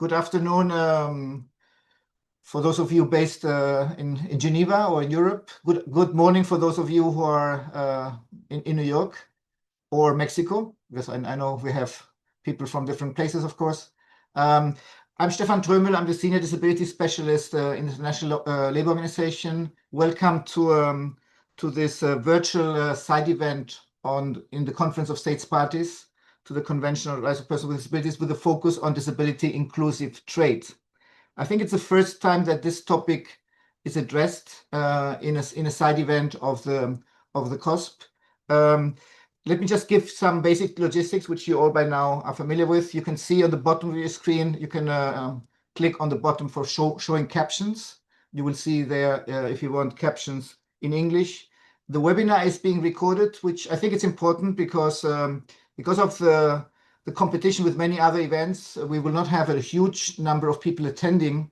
Good afternoon for those of you based in Geneva or in Europe. Good morning for those of you who are in New York or Mexico, because I know we have people from different places, of course. I'm Stefan Trömel. I'm the Senior Disability Specialist in the International Labour Organization. Welcome to this virtual side event in the Conference of States Parties to the Convention on the Rights of Persons with Disabilities, with a focus on disability-inclusive trade. I think it's the first time that this topic is addressed in a side event of the COSP. Let me just give some basic logistics, which you all by now are familiar with. You can see on the bottom of your screen, you can click on the bottom for showing captions. You will see there, if you want captions in English. The webinar is being recorded, which I think it's important because of the competition with many other events, we will not have a huge number of people attending,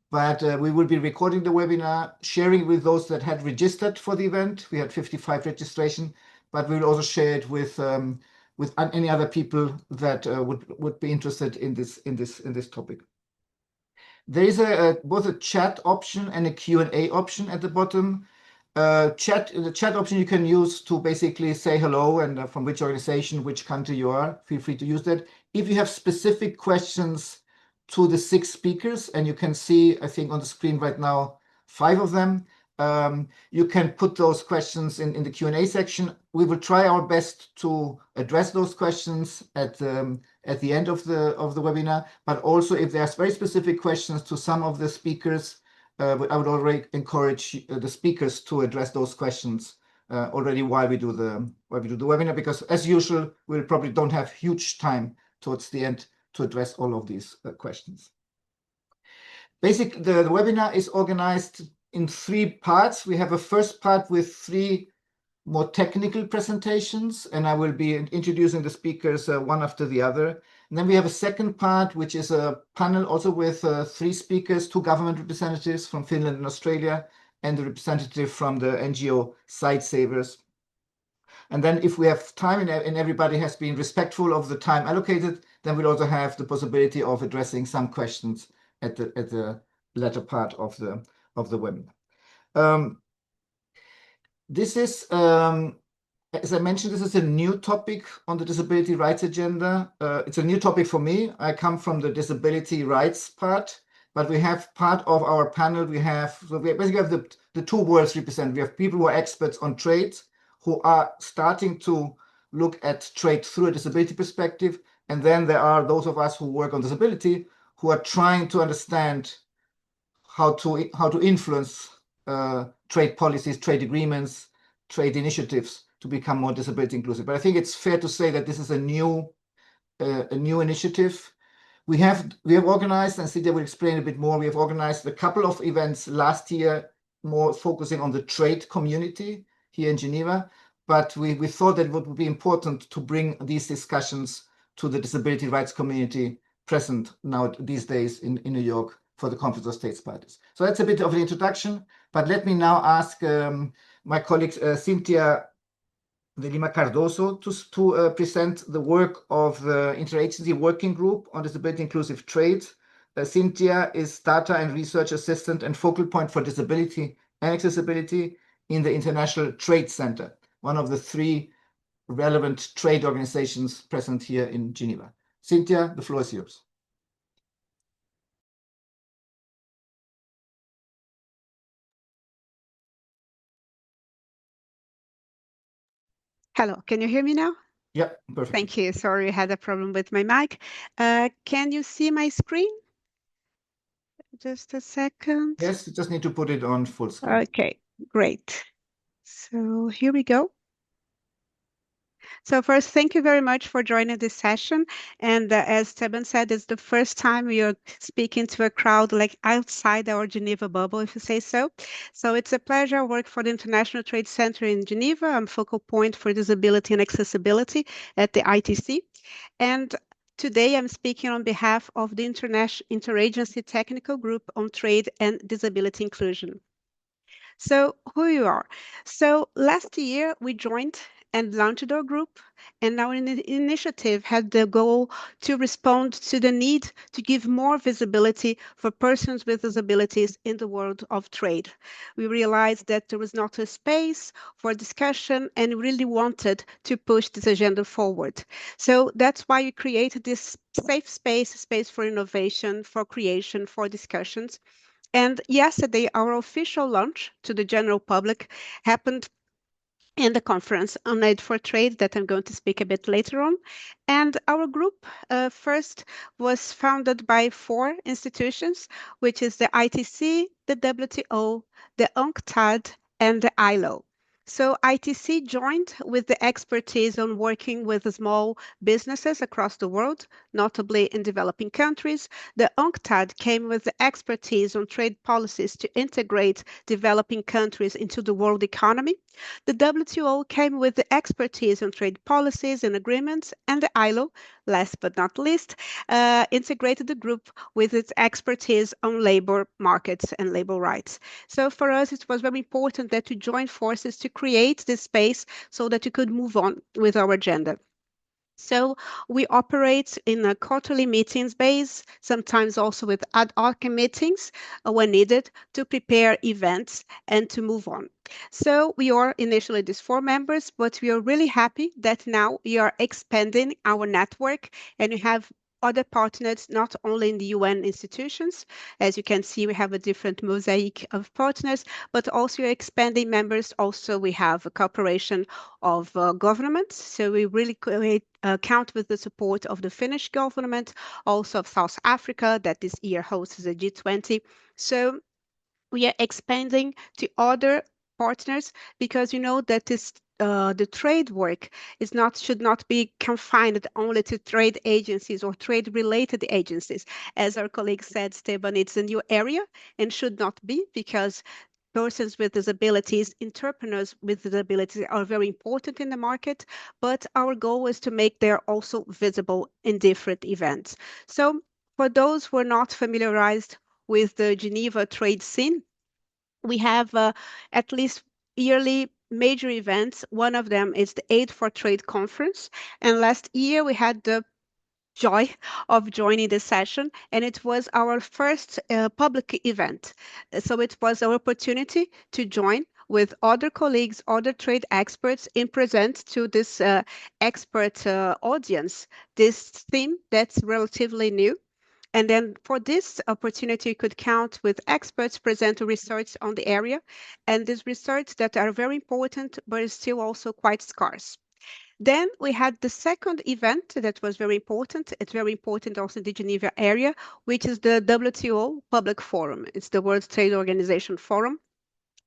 but we will be recording the webinar, sharing with those that had registered for the event. We had 55 registration, but we will also share it with any other people that would be interested in this topic. There is both a chat option and a Q&A option at the bottom. The chat option you can use to basically say hello and from which organization, which country you are. Feel free to use that. If you have specific questions to the 6 speakers, and you can see, I think on the screen right now, 5 of them, you can put those questions in the Q&A section. We will try our best to address those questions at the end of the webinar, but also if there's very specific questions to some of the speakers, I would already encourage the speakers to address those questions already while we do the webinar, because as usual, we probably don't have huge time towards the end to address all of these questions. Basically, the webinar is organized in 3 parts. We have a first part with 3 more technical presentations, and I will be introducing the speakers one after the other. And then we have a second part, which is a panel also with 3 speakers, 2 government representatives from Finland and Australia, and the representative from the NGO Sightsavers. And then if we have time and everybody has been respectful of the time allocated, then we'll also have the possibility of addressing some questions at the latter part of the webinar. This is, as I mentioned, this is a new topic on the disability rights agenda. It's a new topic for me. I come from the disability rights part, but we have part of our panel. We basically have the 2 worlds represented. We have people who are experts on trade, who are starting to look at trade through a disability perspective. And then there are those of us who work on disability, who are trying to understand how to influence trade policies, trade agreements, trade initiatives to become more disability inclusive. But I think it's fair to say that this is a new initiative. We have organized, and Cintia will explain a bit more, we have organized a couple of events last year, more focusing on the trade community here in Geneva. But we thought that it would be important to bring these discussions to the disability rights community present now these days in New York for the Conference of States Parties. So that's a bit of an introduction, but let me now ask my colleague Cintia de Lima Cardoso to present the work of the Interagency Working Group on Disability Inclusive Trade. Cintia is Data and Research Assistant and Focal Point for Disability and Accessibility in the International Trade Center, one of the 3 relevant trade organizations present here in Geneva. Cintia, the floor is yours. Hello, can you hear me now? Yeah, perfect. Thank you. Sorry, I had a problem with my mic. Can you see my screen? Just a second. Yes, you just need to put it on full screen. Okay, great. So here we go. So first, thank you very much for joining this session. And as Stefan said, it's the first time we are speaking to a crowd like outside our Geneva bubble, if you say so. So it's a pleasure. I work for the International Trade Center in Geneva. I'm focal point for disability and accessibility at the ITC. And today I'm speaking on behalf of the International Interagency Technical Group on Trade and Disability Inclusion. So who you are? So last year we joined and launched our group. And our initiative had the goal to respond to the need to give more visibility for persons with disabilities in the world of trade. We realized that there was not a space for discussion and really wanted to push this agenda forward. So that's why we created this safe space, space for innovation, for creation, for discussions. And yesterday, our official launch to the general public happened in the conference on Aid for Trade that I'm going to speak a bit later on. And our group first was founded by 4 institutions, which is the ITC, the WTO, the UNCTAD, and the ILO. So ITC joined with the expertise on working with small businesses across the world, notably in developing countries. The UNCTAD came with the expertise on trade policies to integrate developing countries into the world economy. The WTO came with the expertise on trade policies and agreements, and the ILO, last but not least, integrated the group with its expertise on labor markets and labor rights. So for us, it was very important that we join forces to create this space so that we could move on with our agenda. So we operate in a quarterly meetings base, sometimes also with ad hoc meetings when needed to prepare events and to move on. So we are initially these 4 members, but we are really happy that now we are expanding our network and we have other partners, not only in the UN institutions. As you can see, we have a different mosaic of partners, but also expanding members. Also, we have a cooperation of governments. So we really count with the support of the Finnish government, also of South Africa, that this year hosts the G20. So we are expanding to other partners because you know that this the trade work should not be confined only to trade agencies or trade related agencies. As our colleague said, Stefan, it's a new area and should not be, because persons with disabilities, entrepreneurs with disabilities are very important in the market, but our goal is to make them also visible in different events. So for those who are not familiarized with the Geneva trade scene, we have at least yearly major events. One of them is the Aid for Trade conference. And last year we had the joy of joining the session, and it was our first public event. So it was our opportunity to join with other colleagues, other trade experts, and present to this expert audience this theme that's relatively new. And then for this opportunity, you could count with experts present research on the area, and these research that are very important, but is still also quite scarce. Then we had the second event that was very important. It's very important also in the Geneva area, which is the WTO Public Forum. It's the World Trade Organization Forum.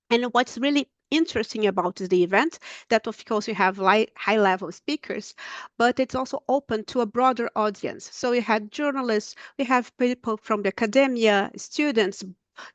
And what's really interesting about the event, that of course you have high level speakers, but it's also open to a broader audience. So we had journalists, we have people from the academia, students,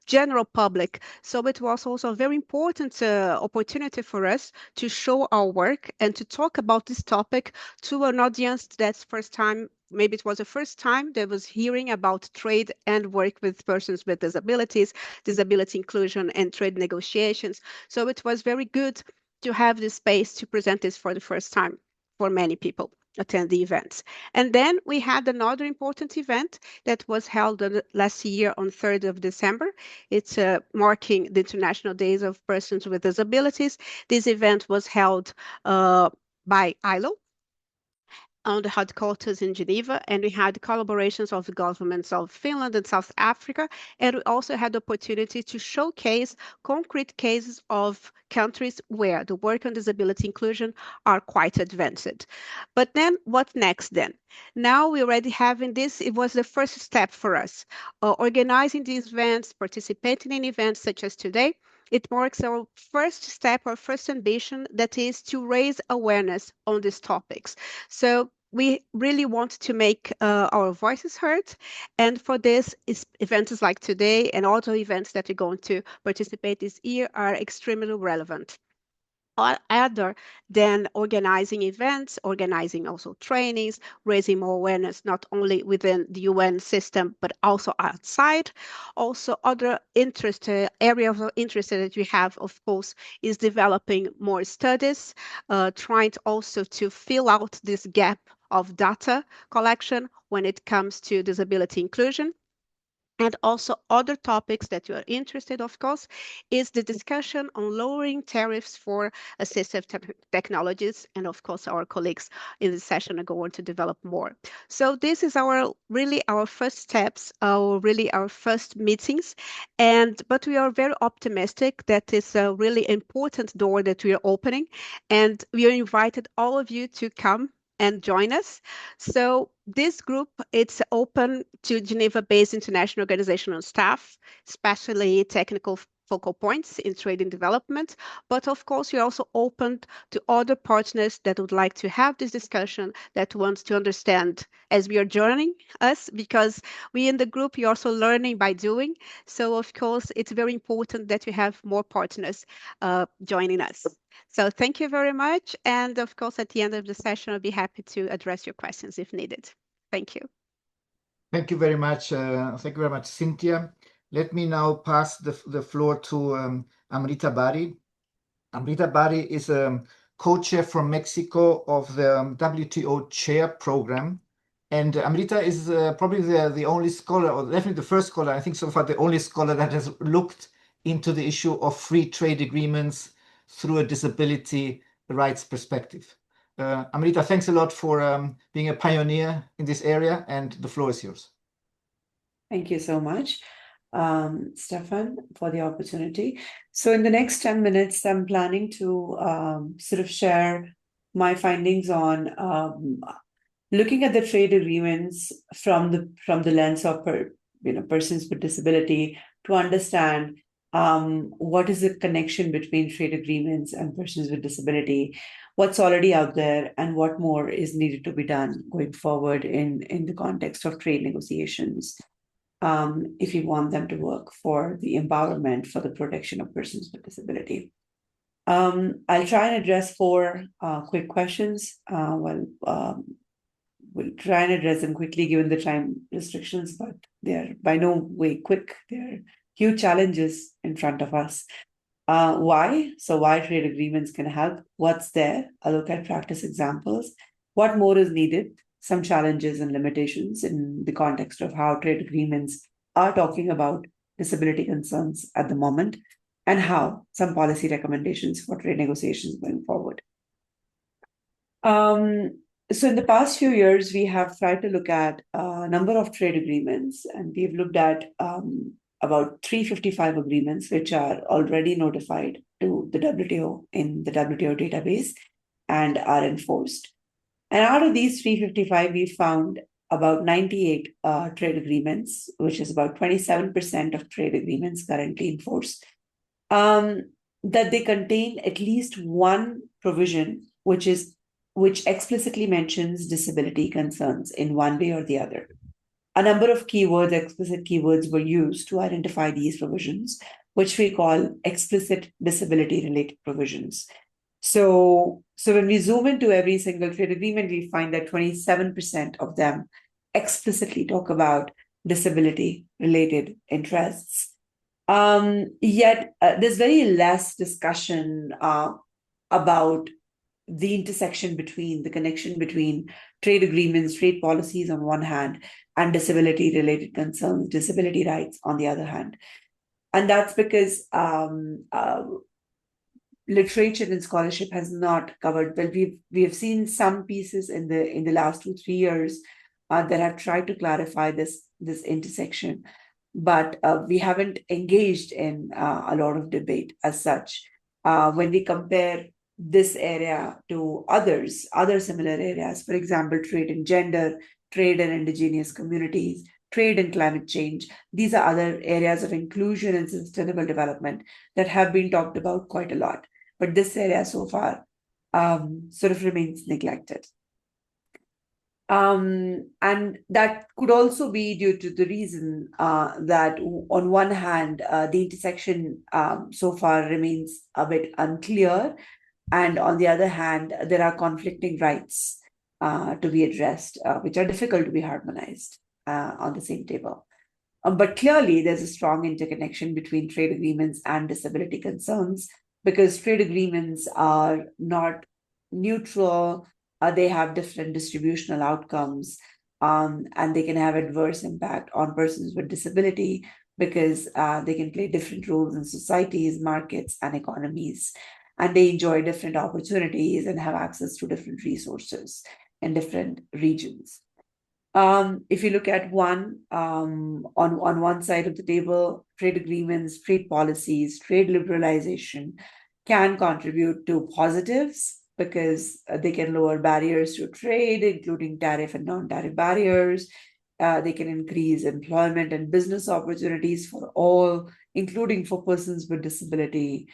general public. So it was also a very important opportunity for us to show our work and to talk about this topic to an audience that's first time. Maybe it was the first time they was hearing about trade and work with persons with disabilities, disability inclusion and trade negotiations. So it was very good to have this space to present this for the first time for many people attend the events. And then we had another important event that was held last year on 3rd of December. It's marking the International Days of Persons with Disabilities. This event was held by ILO on the headquarters in Geneva, and we had collaborations of the governments of Finland and South Africa, and we also had the opportunity to showcase concrete cases of countries where the work on disability inclusion are quite advanced. But then what next then? Now we already having this, it was the first step for us. Organizing these events, participating in events such as today, it marks our first step, our first ambition, that is to raise awareness on these topics. So we really want to make our voices heard. And for this, events like today and other events that we're going to participate this year are extremely relevant. other than organizing events, organizing also trainings, raising more awareness, not only within the UN system, but also outside. Also, other area of interest that we have, of course, is developing more studies, trying to also to fill out this gap of data collection when it comes to disability inclusion. And also other topics that you are interested, of course, is the discussion on lowering tariffs for assistive technologies. And of course, our colleagues in this session are going to develop more. So this is really our first steps, really our first meetings. But we are very optimistic that it's a really important door that we are opening. And we are invited all of you to come and join us. So this group, it's open to Geneva-based international organizational staff, especially technical focal points in trade and development. But of course, we're also open to other partners that would like to have this discussion, that wants to understand as we are joining us, because we in the group, you're also learning by doing. So of course, it's very important that we have more partners joining us. So thank you very much. And of course, at the end of the session, I'll be happy to address your questions if needed. Thank you. Thank you very much. Thank you very much, Cintia. Let me now pass the floor to Amrita Bahri. Amrita Bahri is a co-chair from Mexico of the WTO chair program. And Amrita is probably the only scholar, or definitely the first scholar, I think so far the only scholar that has looked into the issue of free trade agreements through a disability rights perspective. Amrita, thanks a lot for being a pioneer in this area, and the floor is yours. Thank you so much, Stefan, for the opportunity. So in the next 10 minutes, I'm planning to sort of share my findings on looking at the trade agreements from the lens of persons with disability, to understand what is the connection between trade agreements and persons with disability, what's already out there, and what more is needed to be done going forward in the context of trade negotiations, if we want them to work for the empowerment, for the protection of persons with disability. I'll try and address 4 quick questions. We'll try and address them quickly given the time restrictions, but they're by no way quick. They're huge challenges in front of us. Why? So why trade agreements can help? What's there? I'll look at practice examples. What more is needed? Some challenges and limitations in the context of how trade agreements are talking about disability concerns at the moment, and how some policy recommendations for trade negotiations going forward. So in the past few years, we have tried to look at a number of trade agreements, and we've looked at about 355 agreements, which are already notified to the WTO in the WTO database and are enforced. And out of these 355, we found about 98 trade agreements, which is about 27% of trade agreements currently in force, that they contain at least one provision which explicitly mentions disability concerns in one way or the other. A number of keywords, explicit keywords, were used to identify these provisions, which we call explicit disability-related provisions. So when we zoom into every single trade agreement, we find that 27% of them explicitly talk about disability-related interests. Yet there's very less discussion about the intersection between the connection between trade agreements, trade policies on one hand, and disability-related concerns, disability rights on the other hand. And that's because literature and scholarship has not covered. Well, we have seen some pieces in the last 2-3 years that have tried to clarify this intersection, but we haven't engaged in a lot of debate as such. When we compare this area to other similar areas, for example, trade and gender, trade and indigenous communities, trade and climate change, these are other areas of inclusion and sustainable development that have been talked about quite a lot. But this area so far sort of remains neglected. And that could also be due to the reason that on one hand, the intersection so far remains a bit unclear, And on the other hand, there are conflicting rights to be addressed, which are difficult to be harmonized on the same table. But clearly, there's a strong interconnection between trade agreements and disability concerns, because trade agreements are not neutral. They have different distributional outcomes, and they can have adverse impact on persons with disability because they can play different roles in societies, markets, and economies. And they enjoy different opportunities and have access to different resources in different regions. If you look at one, on one side of the table, trade agreements, trade policies, trade liberalization can contribute to positives because they can lower barriers to trade, including tariff and non-tariff barriers. They can increase employment and business opportunities for all, including for persons with disability.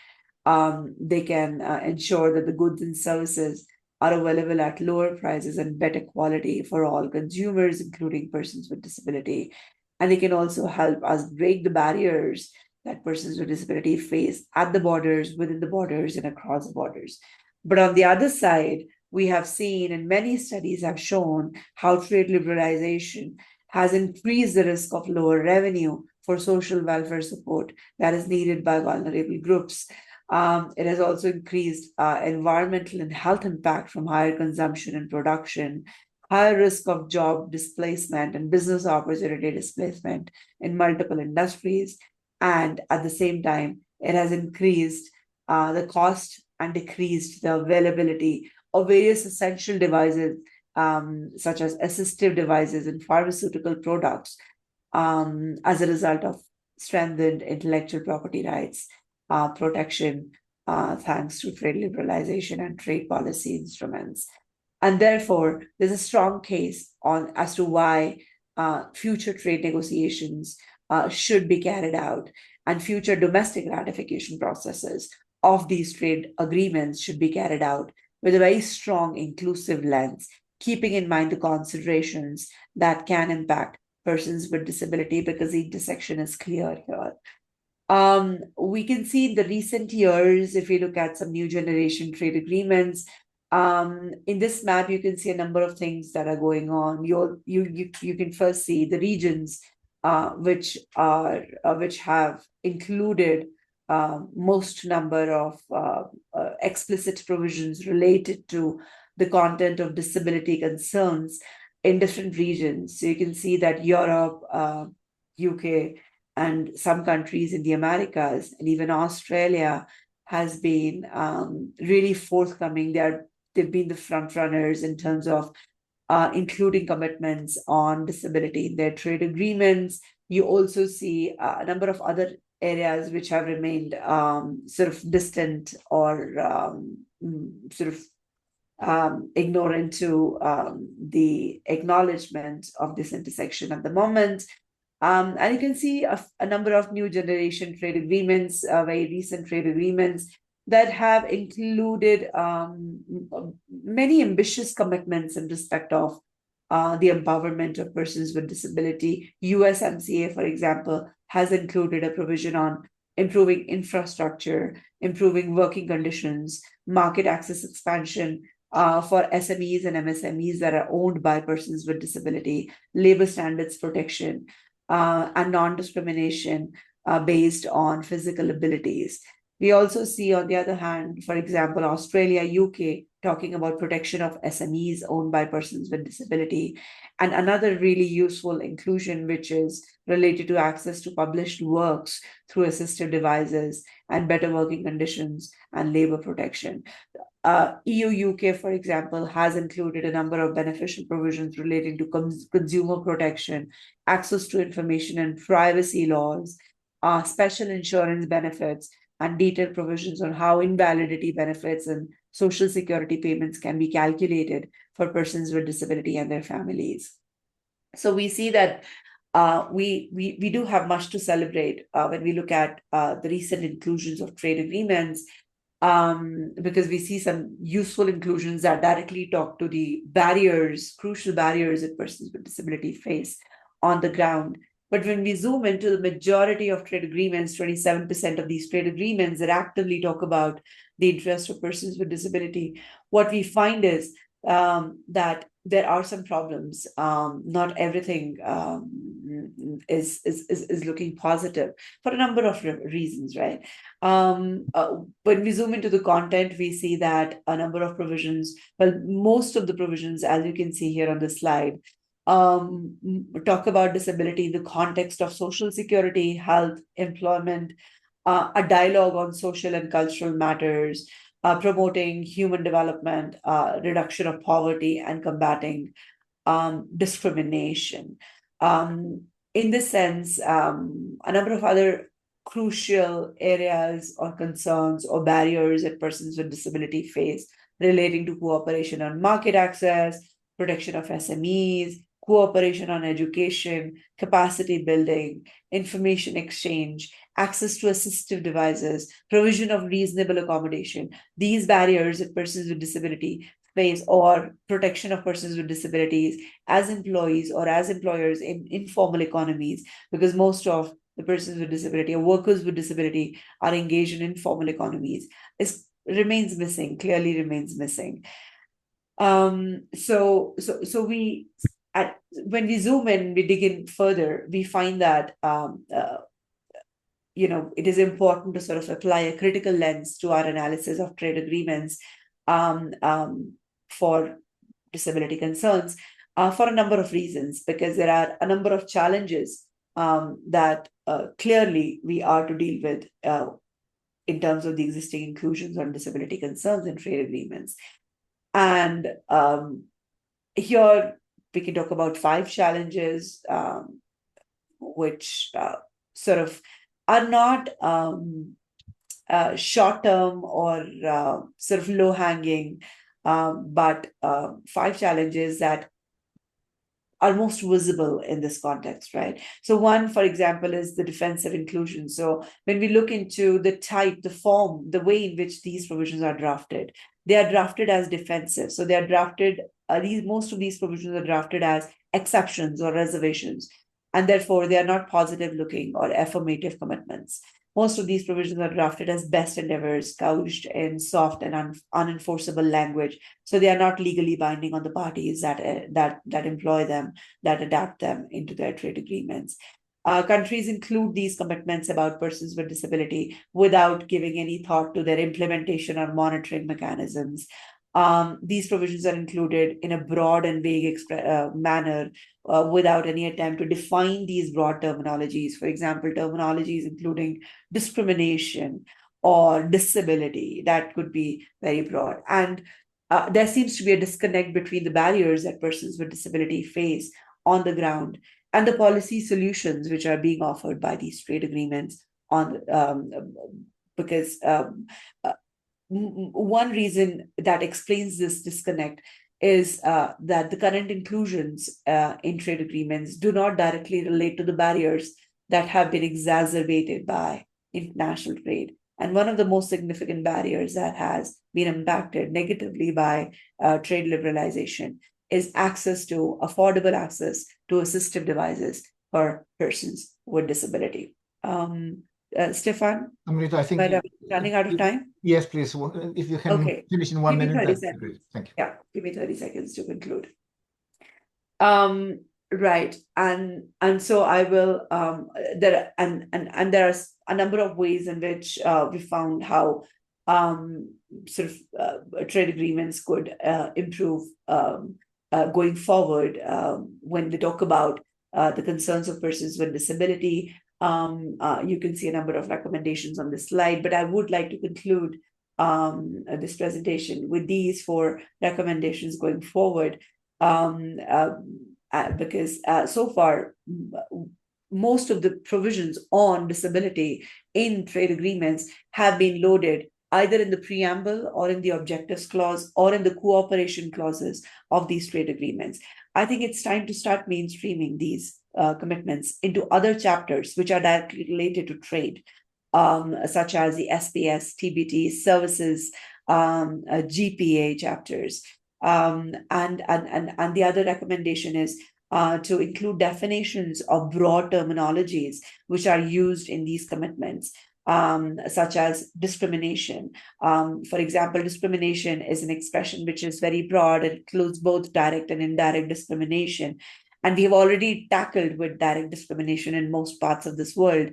They can ensure that the goods and services are available at lower prices and better quality for all consumers, including persons with disability. And they can also help us break the barriers that persons with disability face at the borders, within the borders, and across the borders. But on the other side, we have seen, and many studies have shown, how trade liberalization has increased the risk of lower revenue for social welfare support that is needed by vulnerable groups. It has also increased environmental and health impact from higher consumption and production, higher risk of job displacement and business opportunity displacement in multiple industries. And at the same time, it has increased the cost and decreased the availability of various essential devices, such as assistive devices and pharmaceutical products, as a result of strengthened intellectual property rights protection, thanks to trade liberalization and trade policy instruments. And therefore, there's a strong case as to why future trade negotiations should be carried out, and future domestic ratification processes of these trade agreements should be carried out with a very strong inclusive lens, keeping in mind the considerations that can impact persons with disability, because the intersection is clear here. We can see in the recent years, if we look at some new generation trade agreements, in this map, you can see a number of things that are going on. You can first see the regions which have included most number of explicit provisions related to the content of disability concerns in different regions. So you can see that Europe, UK, and some countries in the Americas, and even Australia, has been really forthcoming. They've been the front runners in terms of including commitments on disability in their trade agreements. You also see a number of other areas which have remained sort of distant or ignorant to the acknowledgement of this intersection at the moment. And you can see a number of new generation trade agreements, very recent trade agreements that have included many ambitious commitments in respect of the empowerment of persons with disability. USMCA, for example, has included a provision on improving infrastructure, improving working conditions, market access expansion for SMEs and MSMEs that are owned by persons with disability, labor standards protection, and non-discrimination based on physical abilities. We also see, on the other hand, for example, Australia, UK, talking about protection of SMEs owned by persons with disability, and another really useful inclusion, which is related to access to published works through assistive devices and better working conditions and labor protection. EU UK, for example, has included a number of beneficial provisions relating to consumer protection, access to information and privacy laws, special insurance benefits, and detailed provisions on how invalidity benefits and social security payments can be calculated for persons with disability and their families. So we see that we do have much to celebrate when we look at the recent inclusions of trade agreements, because we see some useful inclusions that directly talk to the barriers, crucial barriers that persons with disability face on the ground. But when we zoom into the majority of trade agreements, 27% of these trade agreements that actively talk about the interest of persons with disability, what we find is that there are some problems. Not everything is looking positive for a number of reasons, right? When we zoom into the content, we see that a number of provisions, well, most of the provisions, as you can see here on the slide, talk about disability in the context of social security, health, employment, a dialogue on social and cultural matters, promoting human development, reduction of poverty, and combating discrimination. In this sense, a number of other crucial areas or concerns or barriers that persons with disability face relating to cooperation on market access, protection of SMEs, cooperation on education, capacity building, information exchange, access to assistive devices, provision of reasonable accommodation. These barriers that persons with disability face, or protection of persons with disabilities as employees or as employers in informal economies, because most of the persons with disability or workers with disability are engaged in informal economies, remains missing, clearly remains missing. So when we zoom in, we dig in further, we find that it is important to sort of apply a critical lens to our analysis of trade agreements for disability concerns for a number of reasons, because there are a number of challenges that clearly we are to deal with in terms of the existing inclusions on disability concerns in trade agreements. And here we can talk about 5 challenges, which sort of are not short-term or sort of low-hanging, but 5 challenges that are most visible in this context, right? So one, for example, is the defensive inclusion. So when we look into the type, the form, the way in which these provisions are drafted, they are drafted as defensive. So they are drafted, most of these provisions are drafted as exceptions or reservations, and therefore they are not positive looking or affirmative commitments. Most of these provisions are drafted as best endeavors, couched in soft and unenforceable language. So they are not legally binding on the parties that employ them, that adapt them into their trade agreements. Countries include these commitments about persons with disability without giving any thought to their implementation or monitoring mechanisms. These provisions are included in a broad and vague manner without any attempt to define these broad terminologies. For example, terminologies including discrimination or disability, that could be very broad. And there seems to be a disconnect between the barriers that persons with disability face on the ground and the policy solutions which are being offered by these trade agreements because one reason that explains this disconnect is that the current inclusions in trade agreements do not directly relate to the barriers that have been exacerbated by international trade. And one of the most significant barriers that has been impacted negatively by trade liberalization is affordable access to assistive devices for persons with disability. Stefan? Amrita, I think we're running out of time. Yes, please. If you can finish in 1 minute, that's great. Thank you. Yeah, give me 30 seconds to conclude. Right, and so I will. There are a number of ways in which we found how sort of trade agreements could improve going forward when we talk about the concerns of persons with disability. You can see a number of recommendations on this slide, but I would like to conclude this presentation with these 4 recommendations going forward, because so far, most of the provisions on disability in trade agreements have been loaded either in the preamble or in the objectives clause or in the cooperation clauses of these trade agreements. I think it's time to start mainstreaming these commitments into other chapters which are directly related to trade, such as the SPS, TBT, services, GPA chapters. And the other recommendation is to include definitions of broad terminologies which are used in these commitments. such as discrimination. For example, discrimination is an expression which is very broad. It includes both direct and indirect discrimination. And we have already tackled with direct discrimination in most parts of this world,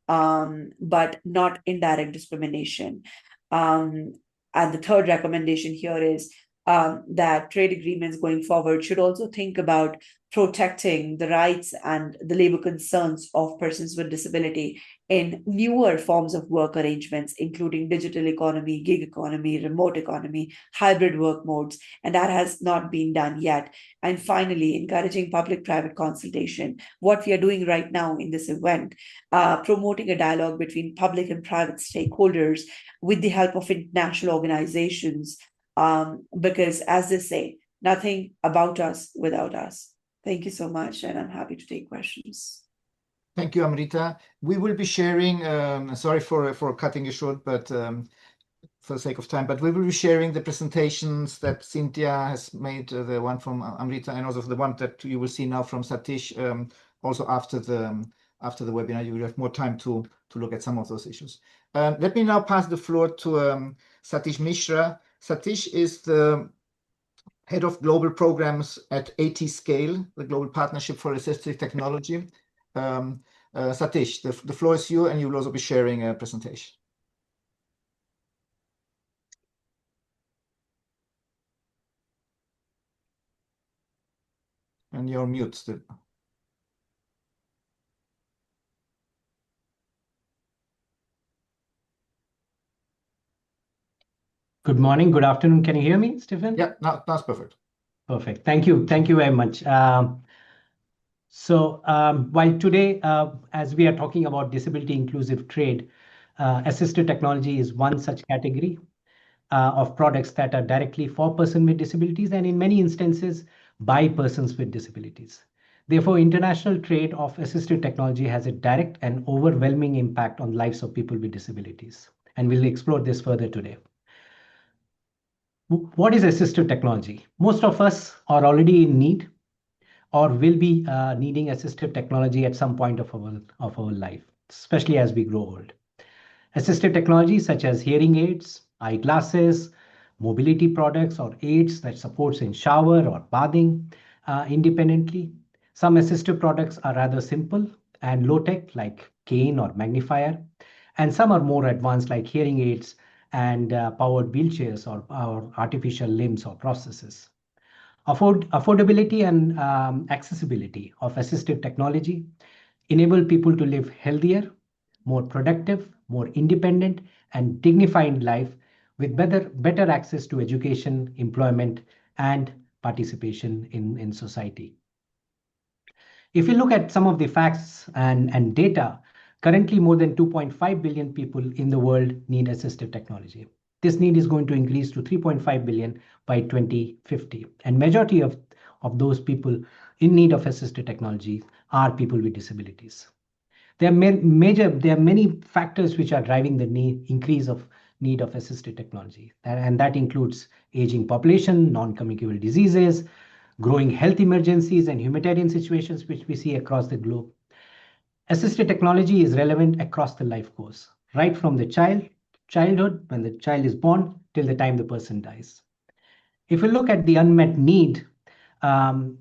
but not indirect discrimination. And the third recommendation here is that trade agreements going forward should also think about protecting the rights and the labor concerns of persons with disability in newer forms of work arrangements, including digital economy, gig economy, remote economy, hybrid work modes, and that has not been done yet. And finally, encouraging public-private consultation, what we are doing right now in this event, promoting a dialogue between public and private stakeholders with the help of international organizations, because as they say, nothing about us without us. Thank you so much, and I'm happy to take questions. Thank you, Amrita. We will be sharing, sorry for cutting you short, but for the sake of time, but we will be sharing the presentations that Cintia has made, the one from Amrita, and also the one that you will see now from Satish, also after the webinar. You will have more time to look at some of those issues. Let me now pass the floor to Satish Mishra. Satish is the Head of Global Programs at ATscale, the Global Partnership for Assistive Technology. Satish, the floor is yours, and you will also be sharing a presentation. And you're mute still. Good morning, good afternoon. Can you hear me, Stefan? Yeah, that's perfect. Perfect. Thank you. Thank you very much. While today, as we are talking about disability inclusive trade, assistive technology is one such category of products that are directly for persons with disabilities and in many instances by persons with disabilities. Therefore, international trade of assistive technology has a direct and overwhelming impact on lives of people with disabilities. And we'll explore this further today. What is assistive technology? Most of us are already in need or will be needing assistive technology at some point of our life, especially as we grow old. Assistive technology such as hearing aids, eyeglasses, mobility products or aids that supports in shower or bathing independently. Some assistive products are rather simple and low-tech like cane or magnifier, and some are more advanced like hearing aids and powered wheelchairs or artificial limbs or prostheses. Affordability and accessibility of assistive technology enable people to live healthier, more productive, more independent, and dignified life with better access to education, employment, and participation in society. If you look at some of the facts and data, currently more than 2.5 billion people in the world need assistive technology. This need is going to increase to 3.5 billion by 2050. And majority of those people in need of assistive technology are people with disabilities. There are many factors which are driving the increase of need of assistive technology. And that includes aging population, non-communicable diseases, growing health emergencies and humanitarian situations which we see across the globe. Assistive technology is relevant across the life course, right from the childhood, when the child is born, till the time the person dies. If we look at the unmet need, 1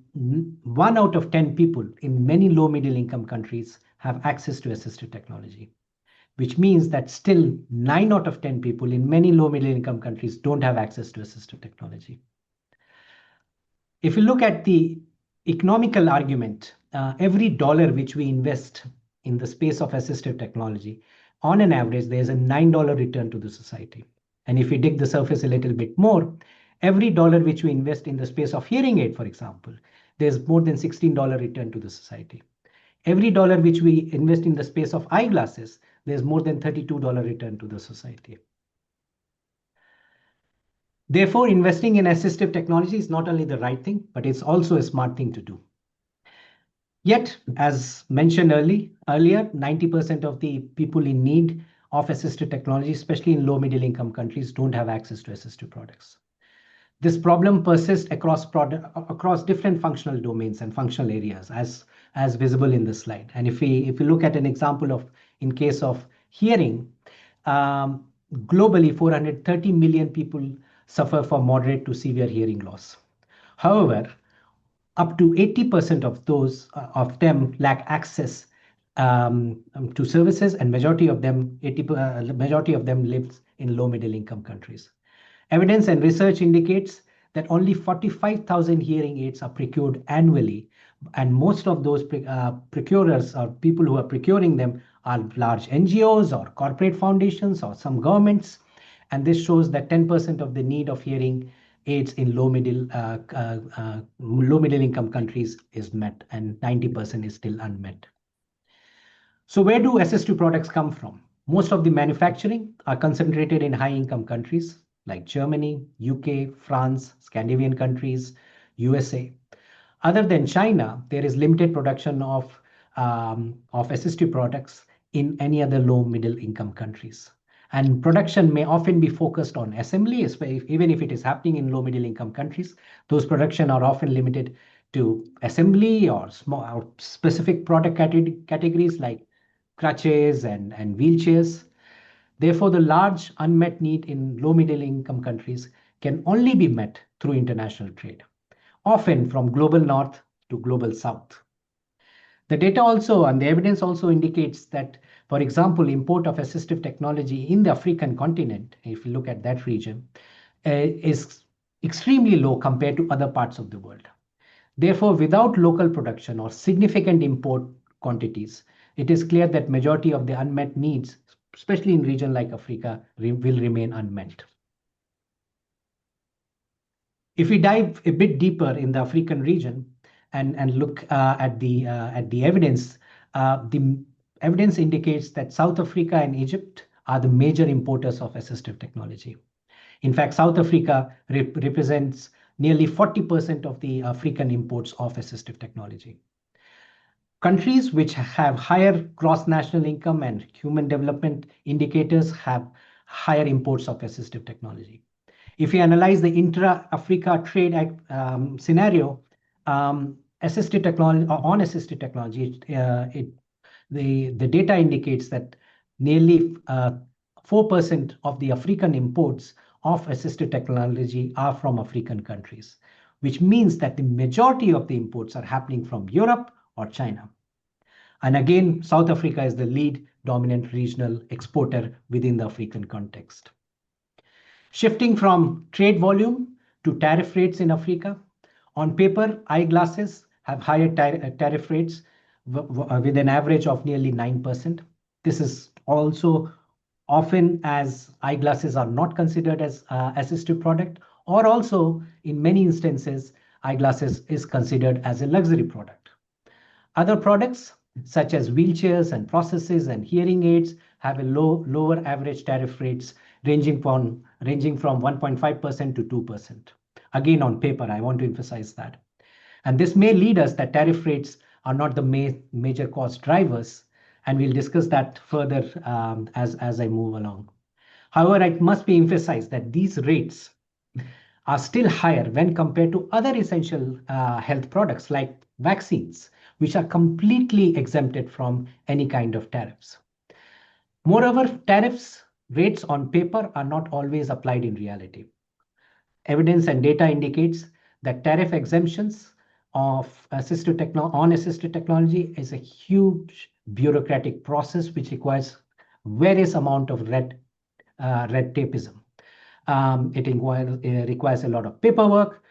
out of 10 people in many low middle income countries have access to assistive technology, which means that still 9 out of 10 people in many low middle income countries don't have access to assistive technology. If you look at the economical argument, every dollar which we invest in the space of assistive technology, on an average, there's a $9 return to the society. And if we dig the surface a little bit more, every dollar which we invest in the space of hearing aid, for example, there's more than $16 return to the society. Every dollar which we invest in the space of eyeglasses, there's more than $32 return to the society. Therefore, investing in assistive technology is not only the right thing, but it's also a smart thing to do. Yet, as mentioned earlier, 90% of the people in need of assistive technology, especially in low middle income countries, don't have access to assistive products. This problem persists across different functional domains and functional areas as visible in this slide. And if we look at an example of, in case of hearing, globally, 430 million people suffer from moderate to severe hearing loss. However, up to 80% of those of them lack access to services, and majority of them lives in low middle income countries. Evidence and research indicates that only 45,000 hearing aids are procured annually, and most of those procurers or people who are procuring them are large NGOs or corporate foundations or some governments. And this shows that 10% of the need of hearing aids in low middle income countries is met, and 90% is still unmet. So where do assistive products come from? Most of the manufacturing are concentrated in high income countries like Germany, UK, France, Scandinavian countries, USA. Other than China, there is limited production of assistive products in any other low middle income countries. And production may often be focused on assembly, even if it is happening in low middle income countries. Those production are often limited to assembly or small or specific product categories like crutches and wheelchairs. Therefore, the large unmet need in low middle income countries can only be met through international trade, often from global north to global south. The data also and the evidence also indicates that, for example, import of assistive technology in the African continent, if you look at that region, is extremely low compared to other parts of the world. Therefore, without local production or significant import quantities, it is clear that majority of the unmet needs, especially in region like Africa, will remain unmet. If we dive a bit deeper in the African region and look at the evidence, the evidence indicates that South Africa and Egypt are the major importers of assistive technology. In fact, South Africa represents nearly 40% of the African imports of assistive technology. Countries which have higher gross national income and human development indicators have higher imports of assistive technology. If we analyze the intra-Africa trade scenario, assistive technology, the data indicates that nearly 4% of the African imports of assistive technology are from African countries, which means that the majority of the imports are happening from Europe or China. And again, South Africa is the lead dominant regional exporter within the African context. Shifting from trade volume to tariff rates in Africa, on paper, eyeglasses have higher tariff rates with an average of nearly 9%. This is also often as eyeglasses are not considered as assistive product, or also in many instances, eyeglasses is considered as a luxury product. Other products such as wheelchairs and prostheses and hearing aids have a lower average tariff rates ranging from 1.5% to 2%. Again, on paper, I want to emphasize that. And this may lead us that tariff rates are not the major cost drivers, and we'll discuss that further as I move along. However, it must be emphasized that these rates are still higher when compared to other essential health products like vaccines, which are completely exempted from any kind of tariffs. Moreover, tariffs rates on paper are not always applied in reality. Evidence and data indicates that tariff exemptions of assistive technology is a huge bureaucratic process which requires various amount of red tapeism. It requires a lot of paperwork,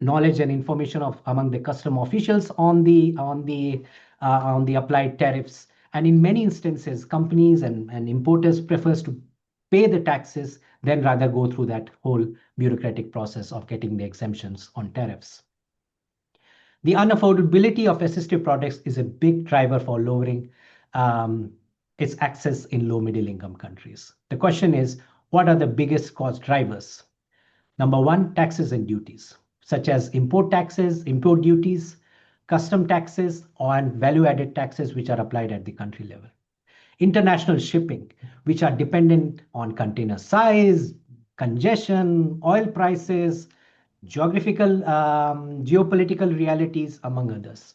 knowledge and information among the custom officials on the applied tariffs, and in many instances, companies and importers prefers to pay the taxes than rather go through that whole bureaucratic process of getting the exemptions on tariffs. The unaffordability of assistive products is a big driver for lowering its access in low middle income countries. The question is, what are the biggest cost drivers? Number one, taxes and duties, such as import taxes, import duties, custom taxes, and value-added taxes which are applied at the country level. International shipping, which are dependent on container size, congestion, oil prices, geographical, geopolitical realities, among others.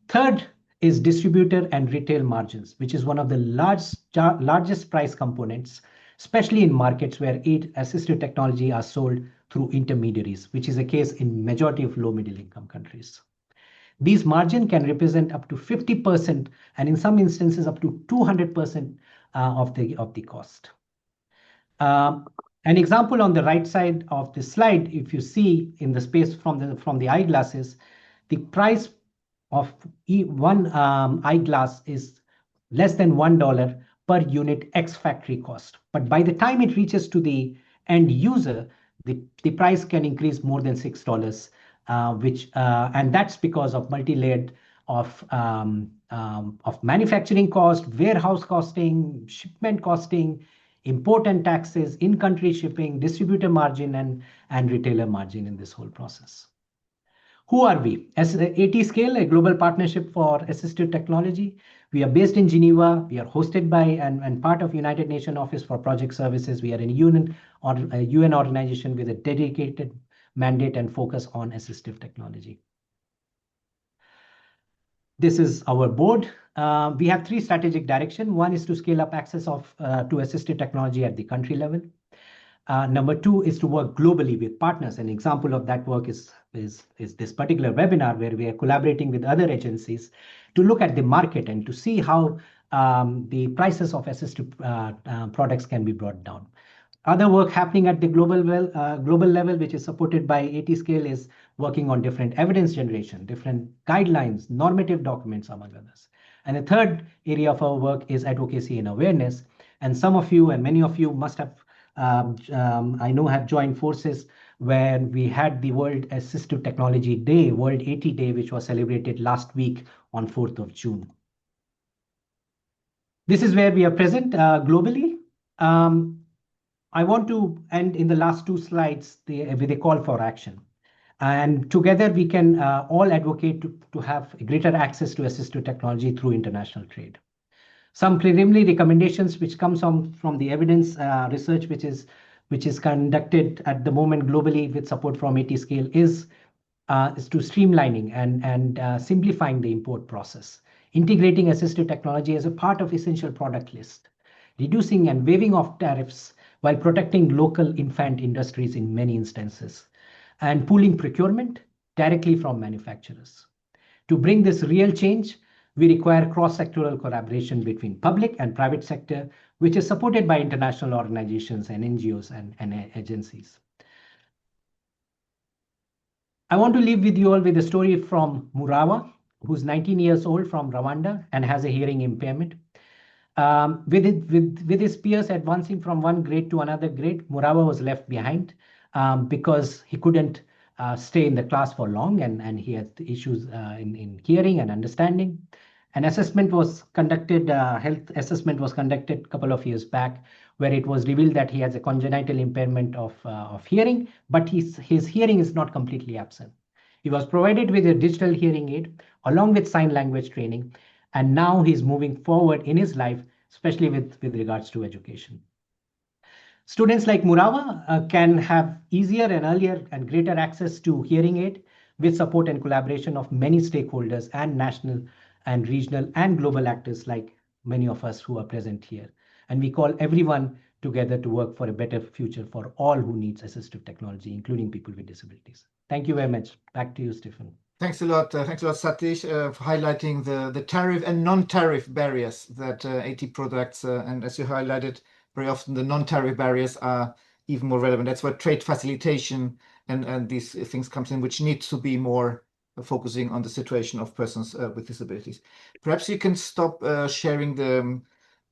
Third is distributor and retail margins, which is one of the largest price components, especially in markets where assistive technology are sold through intermediaries, which is the case in majority of low middle income countries. These margins can represent up to 50% and in some instances up to 200% of the cost. An example on the right side of the slide, if you see in the space from the eyeglasses, the price of one eyeglass is less than $1 per unit ex factory cost. But by the time it reaches to the end user, the price can increase more than $6, and that's because of multi-layered of manufacturing cost, warehouse costing, shipment costing, import and taxes, in-country shipping, distributor margin, and retailer margin in this whole process. Who are we? As ATscale, a global partnership for assistive technology. We are based in Geneva. We are hosted by and part of United Nations Office for Project Services. We are a UN organization with a dedicated mandate and focus on assistive technology. This is our board. We have 3 strategic directions. One is to scale up access to assistive technology at the country level. Number 2 is to work globally with partners. An example of that work is this particular webinar where we are collaborating with other agencies to look at the market and to see how the prices of assistive products can be brought down. Other work happening at the global level, which is supported by ATscale, is working on different evidence generation, different guidelines, normative documents, among others. And the third area of our work is advocacy and awareness. And some of you and many of you must have, I know, have joined forces when we had the World Assistive Technology Day, World AT Day, which was celebrated last week on 4th of June. This is where we are present globally. I want to end in the last 2 slides with a call for action. And together we can all advocate to have greater access to assistive technology through international trade. Some preliminary recommendations which comes from the evidence research which is conducted at the moment globally with support from ATscale is to streamlining and simplifying the import process, integrating assistive technology as a part of essential product list, reducing and waiving off tariffs while protecting local infant industries in many instances, and pooling procurement directly from manufacturers. To bring this real change, we require cross-sectoral collaboration between public and private sector, which is supported by international organizations and NGOs and agencies. I want to leave with you all with a story from Murawa, who's 19 years old from Rwanda and has a hearing impairment. With his peers advancing from one grade to another grade, Murawa was left behind because he couldn't stay in the class for long and he had issues in hearing and understanding. An assessment was conducted, health assessment was conducted a couple of years back, where it was revealed that he has a congenital impairment of hearing, but his hearing is not completely absent. He was provided with a digital hearing aid along with sign language training, and now he's moving forward in his life, especially with regards to education. Students like Murawa can have easier and earlier and greater access to hearing aid with support and collaboration of many stakeholders and national and regional and global actors like many of us who are present here. And we call everyone together to work for a better future for all who needs assistive technology, including people with disabilities. Thank you very much. Back to you, Stefan. Thanks a lot, Satish, for highlighting the tariff and non-tariff barriers that AT products, and as you highlighted, very often the non-tariff barriers are even more relevant. That's where trade facilitation and these things comes in, which needs to be more focusing on the situation of persons with disabilities. Perhaps you can stop sharing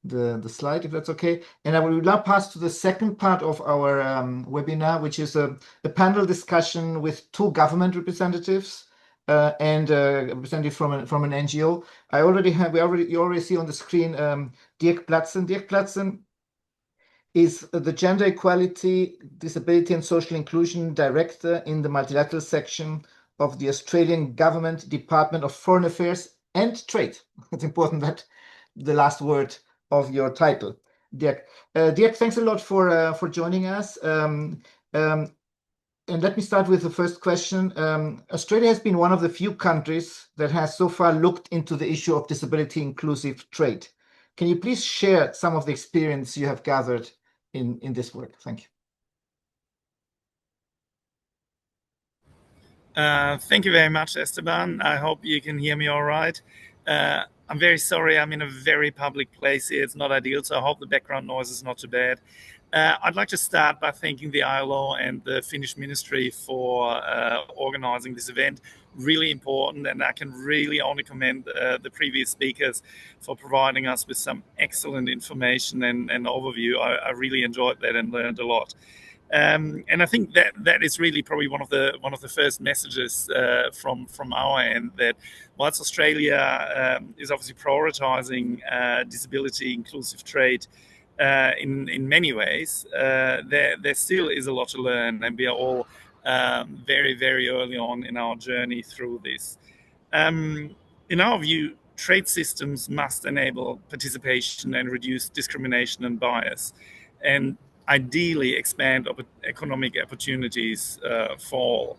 the slide, if that's okay. And I will now pass to the second part of our webinar, which is a panel discussion with 2 government representatives and a representative from an NGO. You already see on the screen Dirk Platzen. Dirk Platzen is the Gender Equality, Disability and Social Inclusion Director in the Multilateral section of the Australian Government Department of Foreign Affairs and Trade. It's important that the last word of your title, Dirk. Dirk, thanks a lot for joining us. And let me start with the first question. Australia has been one of the few countries that has so far looked into the issue of disability inclusive trade. Can you please share some of the experience you have gathered in this work? Thank you. Thank you very much, Esteban. I hope you can hear me all right. I'm very sorry, I'm in a very public place here. It's not ideal, so I hope the background noise is not too bad. I'd like to start by thanking the ILO and the Finnish Ministry for organizing this event. Really important, and I can really only commend the previous speakers for providing us with some excellent information and overview. I really enjoyed that and learned a lot. And I think that is really probably one of the first messages from our end, that whilst Australia is obviously prioritizing disability inclusive trade in many ways, there still is a lot to learn, and we are all very, very early on in our journey through this. In our view, trade systems must enable participation and reduce discrimination and bias, and ideally expand economic opportunities for all.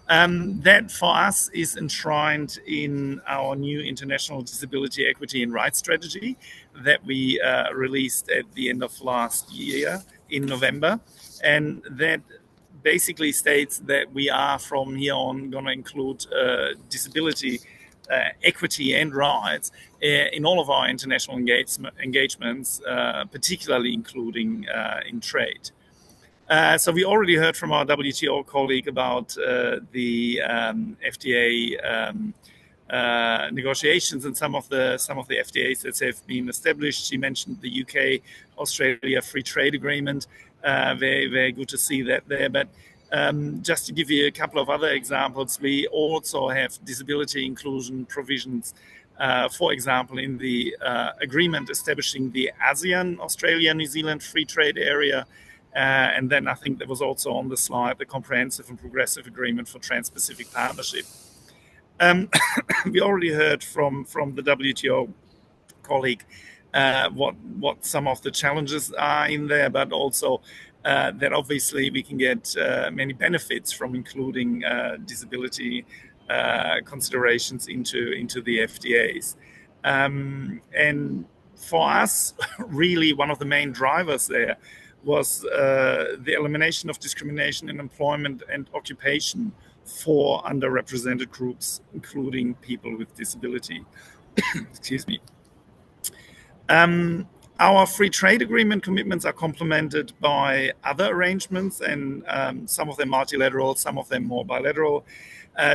That for us is enshrined in our new International Disability Equity and Rights Strategy that we released at the end of last year in November. And that basically states that we are from here on going to include disability equity and rights in all of our international engagements, particularly including in trade. So we already heard from our WTO colleague about the FTA negotiations and some of the FTAs that have been established. She mentioned the UK Australia Free Trade Agreement. Very, very good to see that there. But just to give you a couple of other examples, we also have disability inclusion provisions, for example, in the agreement establishing the ASEAN, Australia, New Zealand Free Trade Area. And then I think there was also on the slide the Comprehensive and Progressive Agreement for Trans-Pacific Partnership. We already heard from the WTO colleague what some of the challenges are in there, but also that obviously we can get many benefits from including disability considerations into the FTAs. And for us, really one of the main drivers there was the elimination of discrimination in employment and occupation for underrepresented groups, including people with disability. Excuse me. Our free trade agreement commitments are complemented by other arrangements, and some of them multilateral, some of them more bilateral.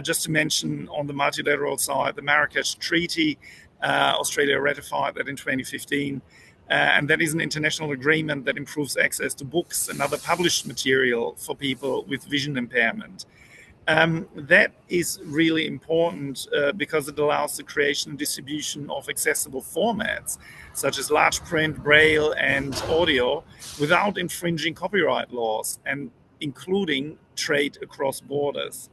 Just to mention, on the multilateral side, the Marrakesh Treaty, Australia ratified that in 2015. And that is an international agreement that improves access to books and other published material for people with vision impairment. That is really important because it allows the creation and distribution of accessible formats, such as large print, braille, and audio, without infringing copyright laws, and including trade across borders.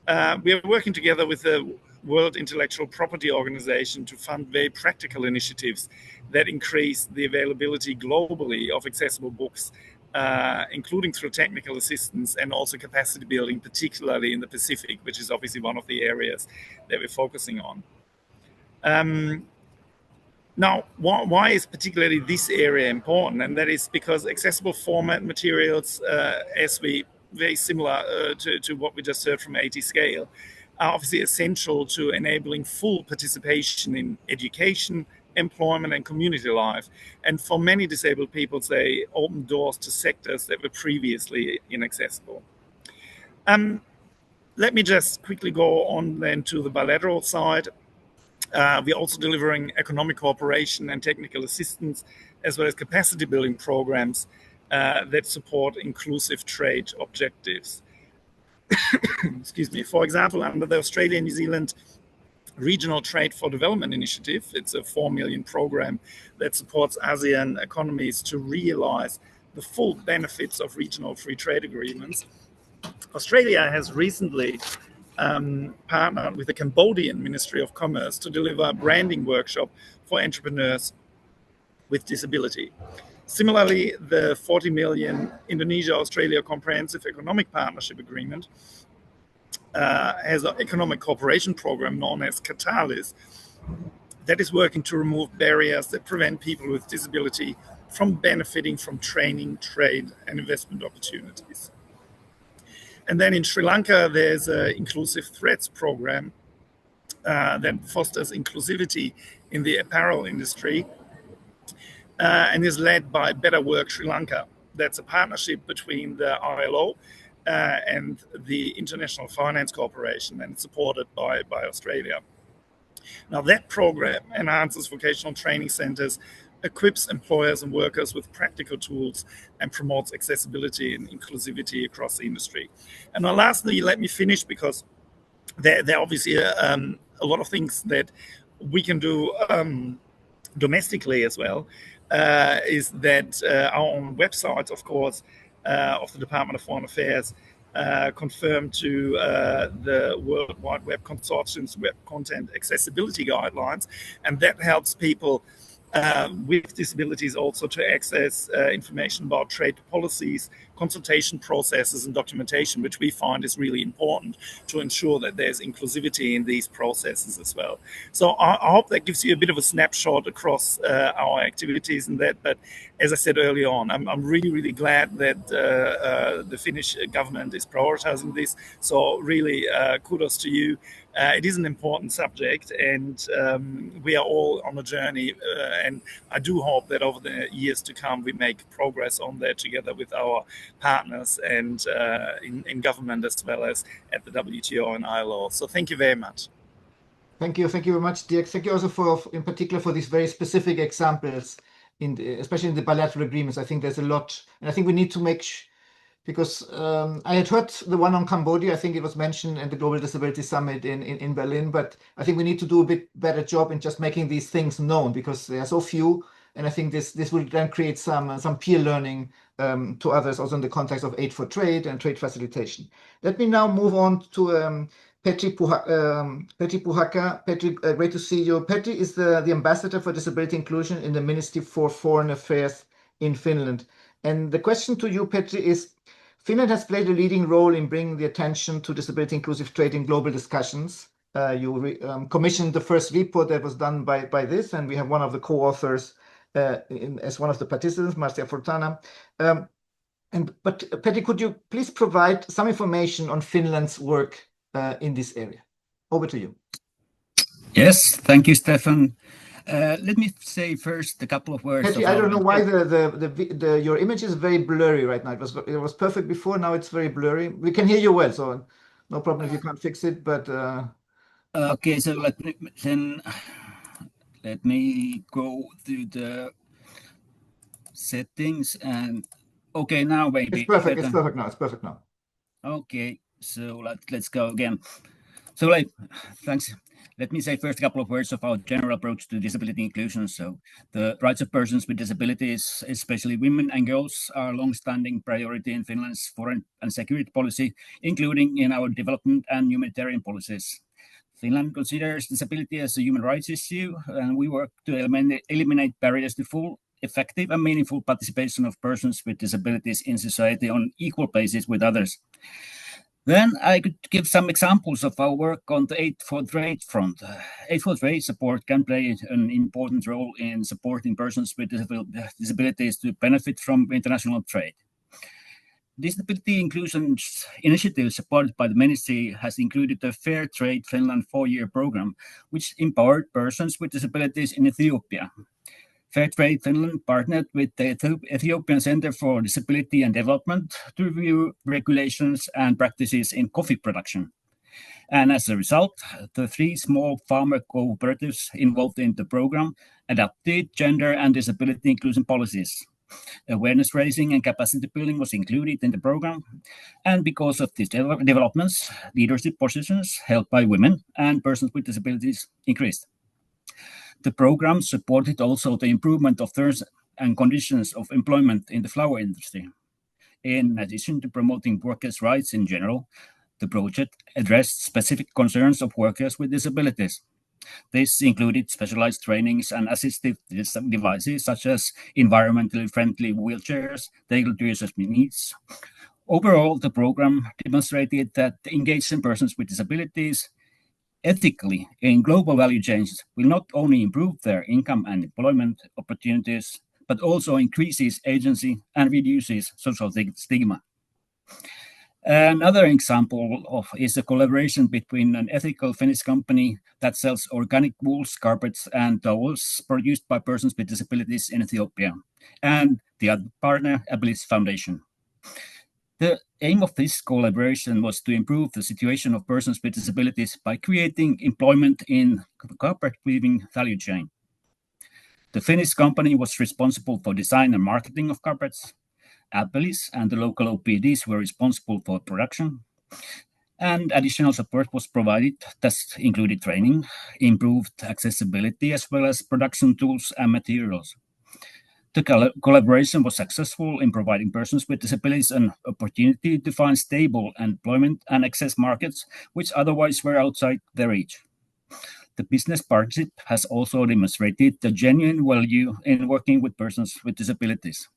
We are working together with the World Intellectual Property Organization to fund very practical initiatives that increase the availability globally of accessible books, including through technical assistance and also capacity building, particularly in the Pacific, which is obviously one of the areas that we're focusing on. Now, why is particularly this area important? And that is because accessible format materials, as we very similar to what we just heard from ATscale, are obviously essential to enabling full participation in education, employment, and community life. And for many disabled people, they open doors to sectors that were previously inaccessible. Let me just quickly go on then to the bilateral side. We're also delivering economic cooperation and technical assistance, as well as capacity building programs that support inclusive trade objectives. Excuse me. For example, under the Australia and New Zealand Regional Trade for Development Initiative, it's a $4 million program that supports ASEAN economies to realize the full benefits of regional free trade agreements. Australia has recently partnered with the Cambodian Ministry of Commerce to deliver a branding workshop for entrepreneurs with disability. Similarly, the 40 million Indonesia-Australia Comprehensive Economic Partnership Agreement has an economic cooperation program known as Catalyst that is working to remove barriers that prevent people with disability from benefiting from training, trade, and investment opportunities. And then in Sri Lanka, there's an inclusive threats program that fosters inclusivity in the apparel industry and is led by Better Work Sri Lanka. That's a partnership between the ILO and the International Finance Corporation, and supported by Australia. Now, that program enhances vocational training centers, equips employers and workers with practical tools, and promotes accessibility and inclusivity across the industry. And now, lastly, let me finish, because there are obviously a lot of things that we can do domestically as well, is that our own website, of course, of the Department of Foreign Affairs, confirmed to the World Wide Web Consortium's Web Content Accessibility Guidelines, and that helps people with disabilities also to access information about trade policies, consultation processes, and documentation, which we find is really important to ensure that there's inclusivity in these processes as well. So I hope that gives you a bit of a snapshot across our activities and that. But as I said earlier on, I'm really, really glad that the Finnish government is prioritizing this. So really, kudos to you. It is an important subject, and we are all on a journey. And I do hope that over the years to come, we make progress on that together with our partners and in government, as well as at the WTO and ILO. So thank you very much. Thank you very much, Dirk. Thank you also in particular for these very specific examples, especially in the bilateral agreements. I think there's a lot, and I think we need to make because I had heard the one on Cambodia. I think it was mentioned at the Global Disability Summit in Berlin, but I think we need to do a bit better job in just making these things known, because there are so few, and I think this will then create some peer learning to others, also in the context of aid for trade and trade facilitation. Let me now move on to Petri Puhakka. Petri, great to see you. Petri is the ambassador for disability inclusion in the Ministry for Foreign Affairs in Finland. And the question to you, Petri, is Finland has played a leading role in bringing the attention to disability inclusive trade in global discussions. You commissioned the first report that was done by this, and we have one of the co-authors as one of the participants, Marcia Fortana. But Petri, could you please provide some information on Finland's work in this area? Over to you. Yes, thank you, Stefan. Let me say first a couple of words. Petri, I don't know why your image is very blurry right now. It was perfect before. Now it's very blurry. We can hear you well, so no problem if you can't fix it. But okay, so let me go to the settings, and okay, now maybe it's perfect. It's perfect now. It's perfect now. Okay, so let's go again. So thanks. Let me say first a couple of words of our general approach to disability inclusion. So the rights of persons with disabilities, especially women and girls, are a long-standing priority in Finland's foreign and security policy, including in our development and humanitarian policies. Finland considers disability as a human rights issue, and we work to eliminate barriers to full, effective, and meaningful participation of persons with disabilities in society on equal basis with others. Then I could give some examples of our work on the Aid for Trade front. Aid for Trade support can play an important role in supporting persons with disabilities to benefit from international trade. Disability inclusion initiative supported by the Ministry has included the Fair Trade Finland 4-year program, which empowered persons with disabilities in Ethiopia. Fair Trade Finland partnered with the Ethiopian Center for Disability and Development to review regulations and practices in coffee production. And as a result, the 3 small farmer cooperatives involved in the program adopted gender and disability inclusion policies. Awareness raising and capacity building was included in the program. And because of these developments, leadership positions held by women and persons with disabilities increased. The program supported also the improvement of terms and conditions of employment in the flower industry. In addition to promoting workers' rights in general, the project addressed specific concerns of workers with disabilities. This included specialized trainings and assistive devices such as environmentally friendly wheelchairs tailored to users' needs. Overall, the program demonstrated that engaging persons with disabilities ethically in global value chains will not only improve their income and employment opportunities, but also increases agency and reduces social stigma. Another example is a collaboration between an ethical Finnish company that sells organic wools, carpets, and towels produced by persons with disabilities in Ethiopia, and the other partner, Abilis Foundation. The aim of this collaboration was to improve the situation of persons with disabilities by creating employment in the carpet weaving value chain. The Finnish company was responsible for design and marketing of carpets. Abilis and the local OPDs were responsible for production, and additional support was provided that included training, improved accessibility, as well as production tools and materials. The collaboration was successful in providing persons with disabilities an opportunity to find stable employment and access markets which otherwise were outside their reach. The business partnership has also demonstrated the genuine value in working with persons with disabilities.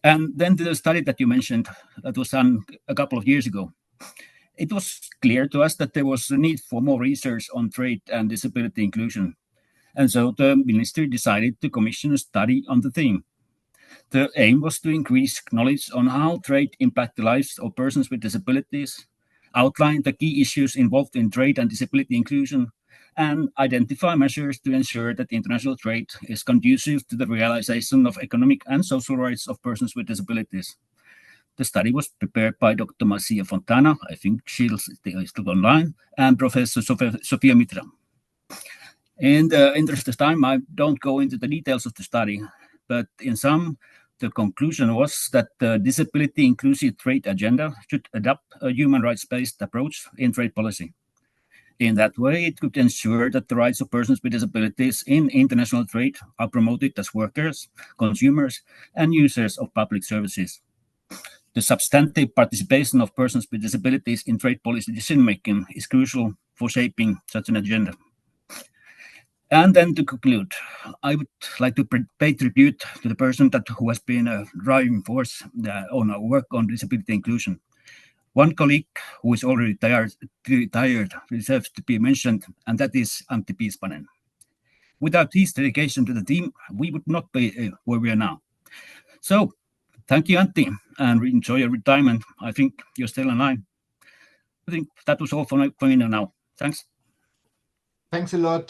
And then to the study that you mentioned that was done a couple of years ago, it was clear to us that there was a need for more research on trade and disability inclusion. And so the ministry decided to commission a study on the theme. The aim was to increase knowledge on how trade impacts the lives of persons with disabilities, outline the key issues involved in trade and disability inclusion, and identify measures to ensure that international trade is conducive to the realization of economic and social rights of persons with disabilities. The study was prepared by Dr. Marcia Fontana, I think she's still online, and Professor Sofia Mitra. In the interest of time, I don't go into the details of the study, but in sum, the conclusion was that the disability inclusive trade agenda should adopt a human rights-based approach in trade policy. In that way, it could ensure that the rights of persons with disabilities in international trade are promoted as workers, consumers, and users of public services. The substantive participation of persons with disabilities in trade policy decision-making is crucial for shaping such an agenda. And then to conclude, I would like to pay tribute to the person who has been a driving force on our work on disability inclusion. One colleague who is already retired deserves to be mentioned, and that is Antti Piispanen. Without his dedication to the team, we would not be where we are now. So, thank you, Antti, and enjoy your retirement. I think you're still alive. I think that was all for me now. Thanks. Thanks a lot,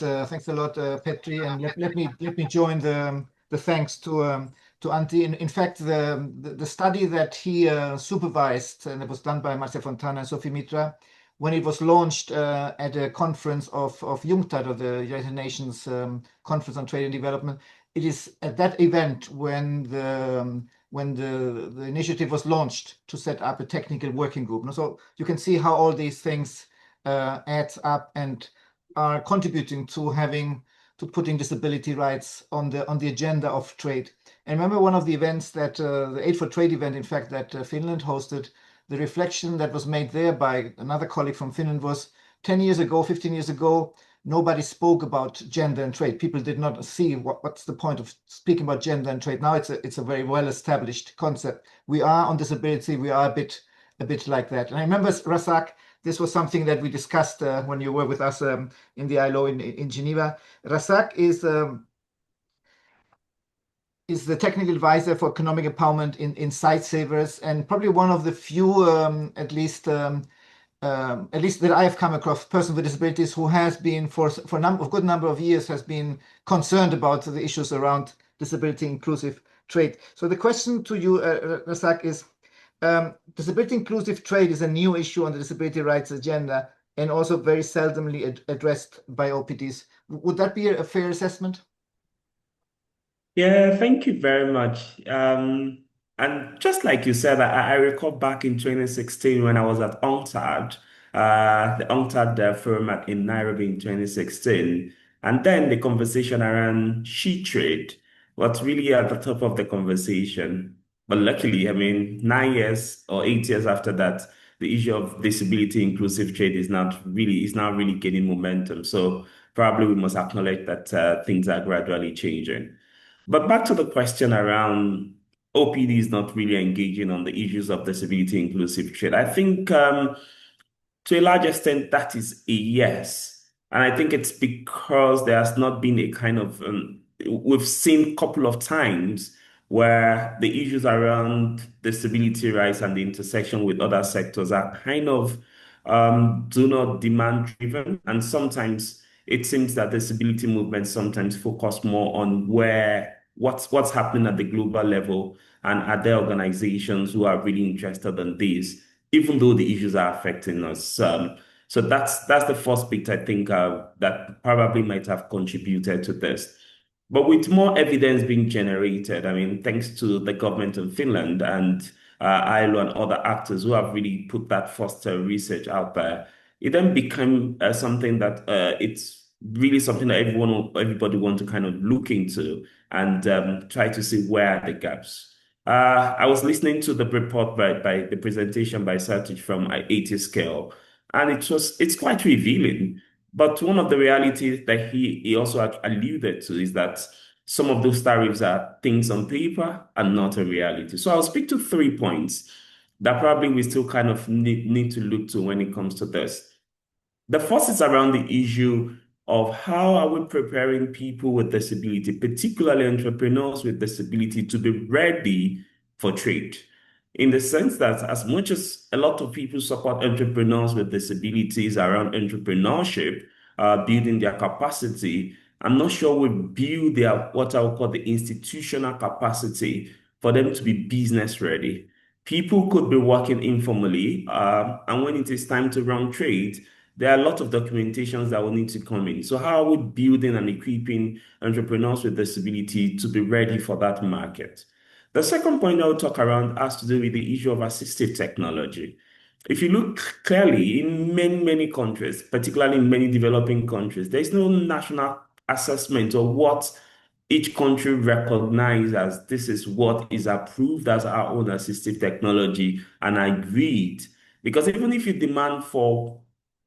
Petri, and let me join the thanks to Antti. In fact, the study that he supervised and it was done by Marcia Fontana and Sophie Mitra, when it was launched at a conference of UNCTAD, or the United Nations Conference on Trade and Development, it is at that event when the initiative was launched to set up a technical working group. So you can see how all these things add up and are contributing to putting disability rights on the agenda of trade. And remember one of the events that the Aid for Trade event, in fact, that Finland hosted, the reflection that was made there by another colleague from Finland was 10 years ago, 15 years ago, nobody spoke about gender and trade. People did not see what's the point of speaking about gender and trade. Now it's a very well-established concept. We are on disability, we are a bit like that. And I remember, Rasak, this was something that we discussed when you were with us in the ILO in Geneva. Rasak is the technical advisor for economic empowerment in Sightsavers, and probably one of the few, at least that I have come across, person with disabilities who has been for a good number of years has been concerned about the issues around disability inclusive trade. So the question to you, Rasak, is disability inclusive trade is a new issue on the disability rights agenda and also very seldomly addressed by OPDs. Would that be a fair assessment? Yeah, thank you very much. And just like you said, I recall back in 2016 when I was at UNCTAD, the UNCTAD firm in Nairobi in 2016. And then the conversation around she trade was really at the top of the conversation. But luckily, I mean, 9 years or 8 years after that, the issue of disability inclusive trade is now really gaining momentum. So probably we must acknowledge that things are gradually changing. But back to the question around OPDs not really engaging on the issues of disability inclusive trade. I think to a large extent, that is a yes. And I think it's because there has not been a kind of, we've seen a couple of times where the issues around disability rights and the intersection with other sectors are kind of do not demand driven. And sometimes it seems that disability movements sometimes focus more on what's happening at the global level, and are there organizations who are really interested in this, even though the issues are affecting us. So that's the first bit I think that probably might have contributed to this. But with more evidence being generated, I mean, thanks to the government of Finland and ILO and other actors who have really put that first research out there, it then became something that it's really something that everybody want to kind of look into and try to see where are the gaps. I was listening to the report by the presentation by Satish from ATscale, and it's quite revealing. But one of the realities that he also alluded to is that some of those tariffs are things on paper and not a reality. So I'll speak to 3 points that probably we still kind of need to look to when it comes to this. The first is around the issue of how are we preparing people with disability, particularly entrepreneurs with disability, to be ready for trade. In the sense that as much as a lot of people support entrepreneurs with disabilities around entrepreneurship, building their capacity, I'm not sure we build their, what I would call the institutional capacity for them to be business ready. People could be working informally, and when it is time to run trade, there are a lot of documentations that will need to come in. So how are we building and equipping entrepreneurs with disability to be ready for that market? The second point I will talk around has to do with the issue of assistive technology. If you look clearly in many countries, particularly in many developing countries, there's no national assessment of what each country recognizes as this is what is approved as our own assistive technology and agreed. Because even if you demand for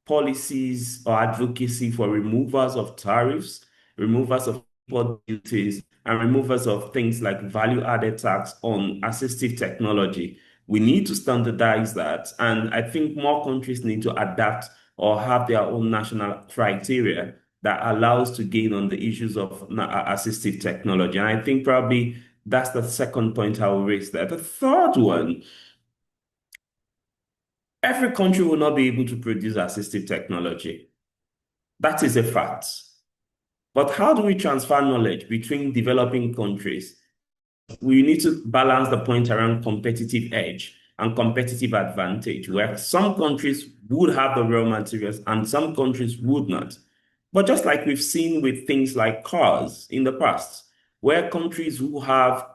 policies or advocacy for removals of tariffs, removals of import duties, and removals of things like value-added tax on assistive technology, we need to standardize that. And I think more countries need to adapt or have their own national criteria that allows to gain on the issues of assistive technology. And I think probably that's the second point I will raise there. The third one, every country will not be able to produce assistive technology. That is a fact. But how do we transfer knowledge between developing countries? We need to balance the point around competitive edge and competitive advantage, where some countries would have the raw materials and some countries would not. But just like we've seen with things like cars in the past, where countries who have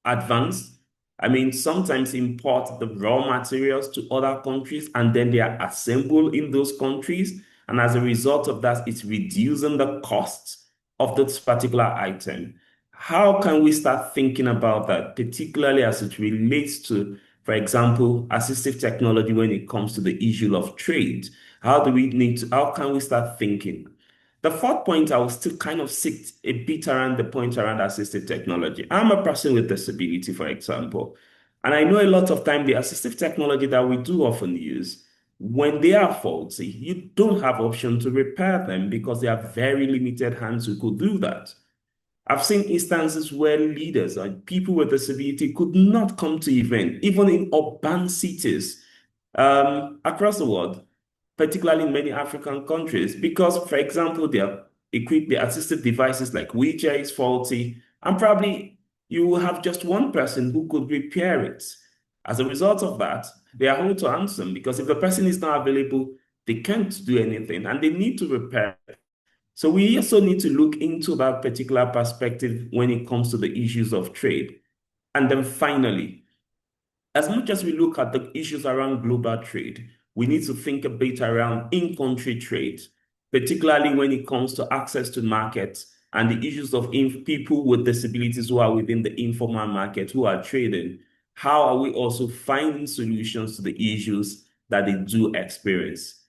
advanced, I mean, sometimes import the raw materials to other countries and then they are assembled in those countries. And as a result of that, it's reducing the cost of this particular item. How can we start thinking about that, particularly as it relates to, for example, assistive technology when it comes to the issue of trade? How can we start thinking? The fourth point, I will still kind of sit a bit around the point around assistive technology. I'm a person with disability, for example, and I know a lot of time the assistive technology that we do often use, when they are faulty, you don't have option to repair them because they have very limited hands who could do that. I've seen instances where leaders and people with disability could not come to events, even in urban cities across the world, particularly in many African countries, because, for example, they are equipped with assistive devices like wheelchair is faulty, and probably you will have just one person who could repair it. As a result of that, they are held to ransom because if the person is not available, they can't do anything and they need to repair it. So we also need to look into that particular perspective when it comes to the issues of trade. And then finally, as much as we look at the issues around global trade, we need to think a bit around in-country trade, particularly when it comes to access to markets and the issues of people with disabilities who are within the informal market, who are trading. How are we also finding solutions to the issues that they do experience?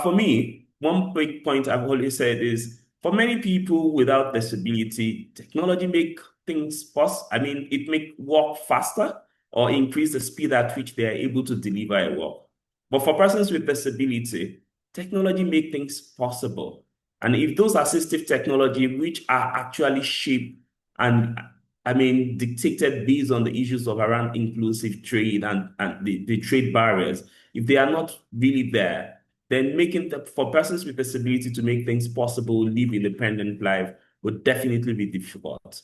For me, one big point I've always said is For many people without disability, technology make things possible. I mean, it make work faster or increase the speed at which they are able to deliver a work. But for persons with disability, technology make things possible. And if those assistive technology, which are actually shaped and dictated based on the issues of around inclusive trade and the trade barriers, if they are not really there, then for persons with disability to make things possible, live independent life would definitely be difficult.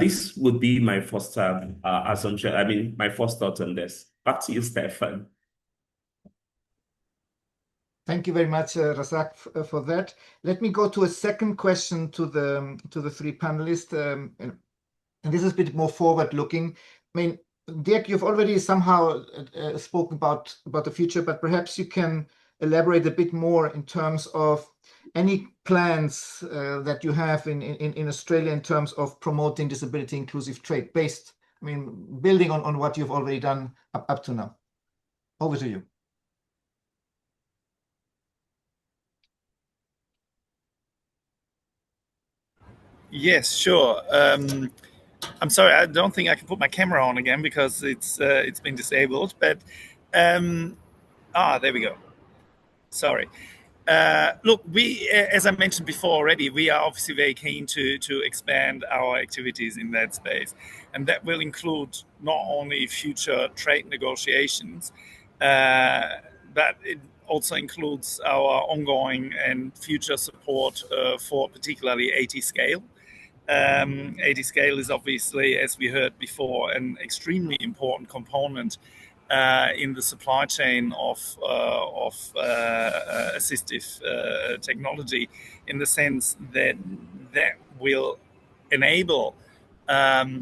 This would be my first assumption. My first thought on this. Back to you, Stefan. Thank you very much, Rasak, for that. Let me go to a second question to the three panelists, and this is a bit more forward-looking. I mean, Dirk, you've already somehow spoken about the future, but perhaps you can elaborate a bit more in terms of any plans that you have in Australia in terms of promoting disability inclusive trade based, building on what you've already done up to now. Over to you. Yes, sure. I'm sorry, I don't think I can put my camera on again because it's been disabled. But there we go. Sorry. Look, as I mentioned before already, we are obviously very keen to expand our activities in that space, and that will include not only future trade negotiations, but it also includes our ongoing and future support for particularly ATscale. ATscale is obviously, as we heard before, an extremely important component in the supply chain of assistive technology, in the sense that will enable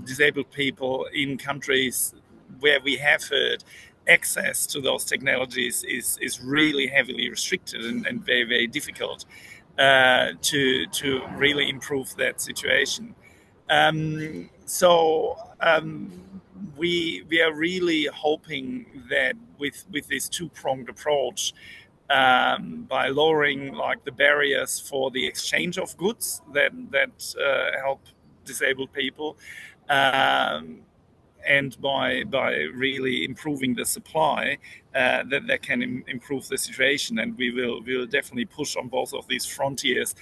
disabled people in countries where we have heard access to those technologies is really heavily restricted and very, very difficult to really improve that situation. We are really hoping that with this two-pronged approach, by lowering the barriers for the exchange of goods that help disabled people, and by really improving the supply, that can improve the situation, and we will definitely push on both of these frontiers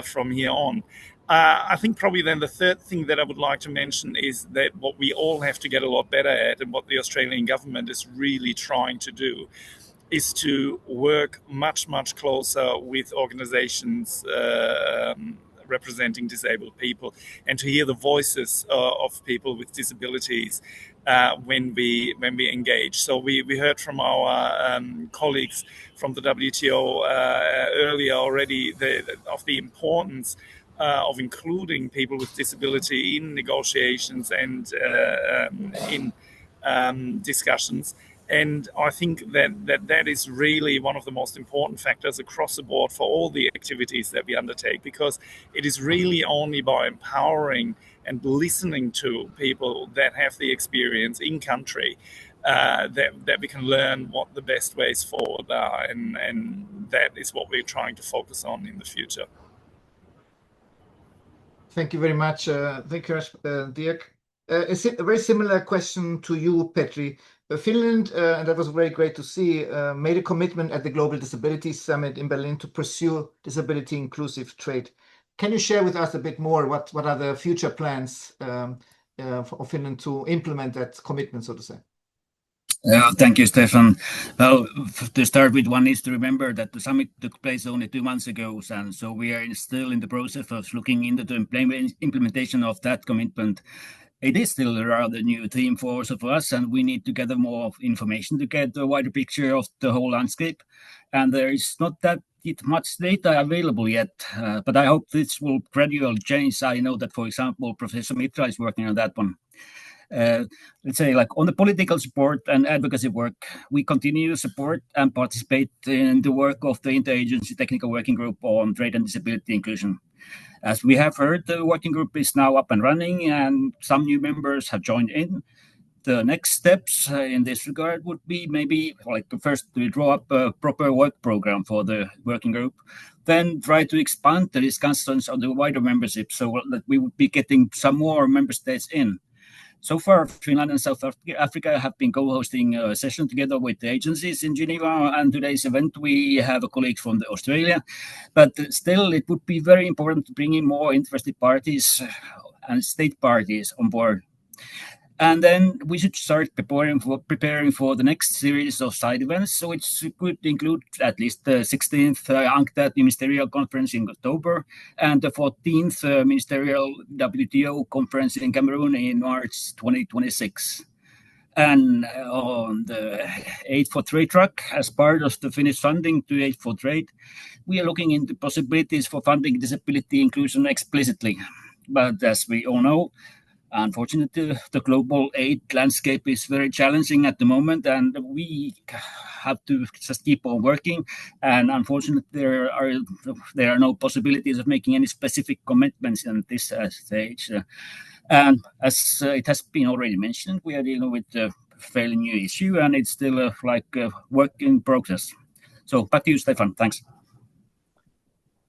from here on. I think probably then the third thing that I would like to mention is that what we all have to get a lot better at, and what the Australian government is really trying to do, is to work much, much closer with organizations representing disabled people, and to hear the voices of people with disabilities when we engage. So we heard from our colleagues from the WTO earlier already of the importance of including people with disability in negotiations and in discussions. And I think that is really one of the most important factors across the board for all the activities that we undertake, because it is really only by empowering and listening to people that have the experience in country that we can learn what the best ways forward are, and that is what we're trying to focus on in the future. Thank you very much. Thank you, Dirk. A very similar question to you, Petri. Finland, and that was very great to see, made a commitment at the Global Disabilities Summit in Berlin to pursue disability inclusive trade. Can you share with us a bit more what are the future plans for Finland to implement that commitment, so to say? Thank you, Stefan. Well, to start with, one needs to remember that the summit took place only 2 months ago, and so we are still in the process of looking into the implementation of that commitment. It is still a rather new theme for us, and we need to gather more information to get a wider picture of the whole landscape. And there is not that much data available yet, but I hope this will gradually change. I know that, for example, Professor Mishra is working on that one. Let's say, on the political support and advocacy work, we continue to support and participate in the work of the Interagency Technical Working Group on Trade and Disability Inclusion. As we have heard, the working group is now up and running, and some new members have joined in. the next steps in this regard would be maybe like first to draw up a proper work program for the working group, then try to expand the discussions on the wider membership so that we would be getting some more member states in. So far, Finland and South Africa have been co-hosting a session together with the agencies in Geneva, and today's event we have a colleague from Australia. But still, it would be very important to bring in more interested parties and state parties on board. And then we should start preparing for the next series of side events, which could include at least the 16th UNCTAD Ministerial Conference in October and the 14th Ministerial WTO Conference in Cameroon in March 2026. And on the Aid for Trade track, as part of the Finnish funding to Aid for Trade, we are looking into possibilities for funding disability inclusion explicitly. But as we all know, unfortunately, the global aid landscape is very challenging at the moment, and we have to just keep on working. And unfortunately, there are no possibilities of making any specific commitments at this stage. And as it has been already mentioned, we are dealing with a fairly new issue, and it's still like a work in progress. So back to you, Stefan. Thanks.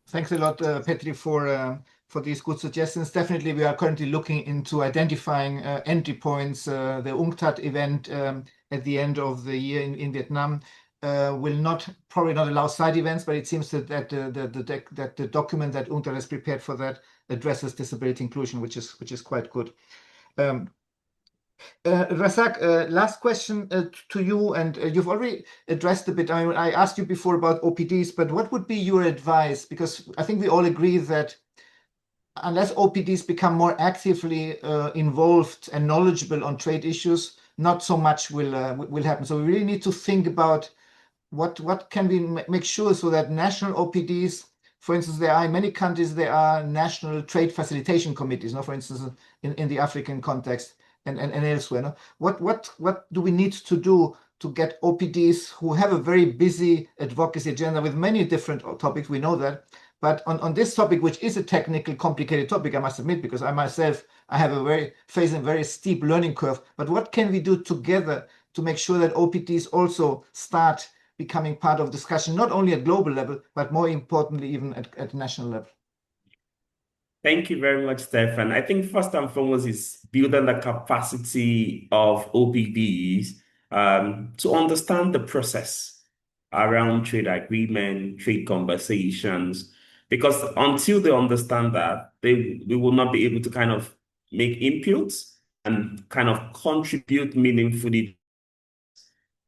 Thanks a lot, Petri, for these good suggestions. Definitely, we are currently looking into identifying entry points. The UNCTAD event at the end of the year in Vietnam will probably not allow side events, but it seems that the document that UNCTAD has prepared for that addresses disability inclusion, which is quite good. Rasak, last question to you, and you've already addressed a bit. I asked you before about OPDs, but what would be your advice? Because I think we all agree that unless OPDs become more actively involved and knowledgeable on trade issues, not so much will happen. So we really need to think about what can we make sure so that national OPDs, for instance, in many countries there are national trade facilitation committees. For instance, in the African context and elsewhere. What do we need to do to get OPDs who have a very busy advocacy agenda with many different topics? We know that. But on this topic, which is a technical, complicated topic, I must admit, because I myself, facing a very steep learning curve. But what can we do together to make sure that OPDs also start becoming part of discussion, not only at global level, but more importantly, even at national level? Thank you very much, Stefan. I think first and foremost is building the capacity of OPDs to understand the process around trade agreement, trade conversations, because until they understand that, we will not be able to kind of make inputs and kind of contribute meaningfully.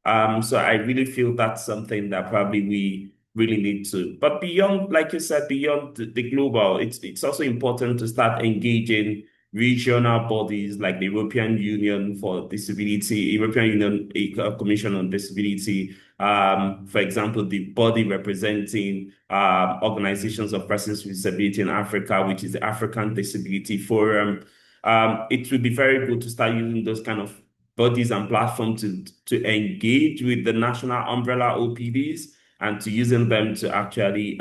So I really feel that's something that probably we really need to. But beyond, like you said, beyond the global, it's also important to start engaging regional bodies like the European Union for Disability, European Union Commission on Disability, for example, the body representing organizations of persons with disability in Africa, which is the African Disability Forum. It would be very good to start using those kind of bodies and platforms to engage with the national umbrella OPDs and to using them to actually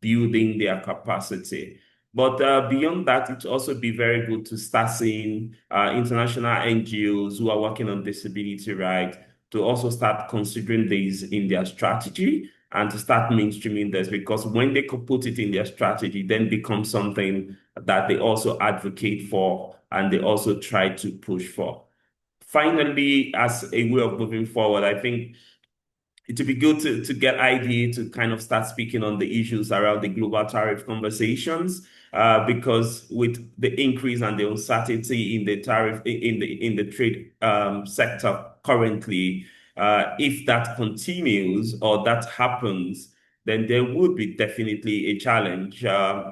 building their capacity. But beyond that, it also be very good to start seeing international NGOs who are working on disability rights to also start considering these in their strategy and to start mainstreaming this, because when they could put it in their strategy, then becomes something that they also advocate for and they also try to push for. Finally, as a way of moving forward, I think it would be good to get IDA to kind of start speaking on the issues around the global tariff conversations, because with the increase and the uncertainty in the tariff in the trade sector currently, if that continues or that happens, then there would be definitely a challenge,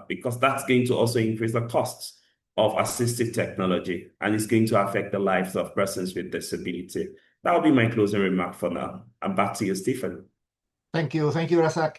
because that's going to also increase the costs of assistive technology, and it's going to affect the lives of persons with disability. That will be my closing remark for now. And back to you, Stefan. Thank you, Rasak.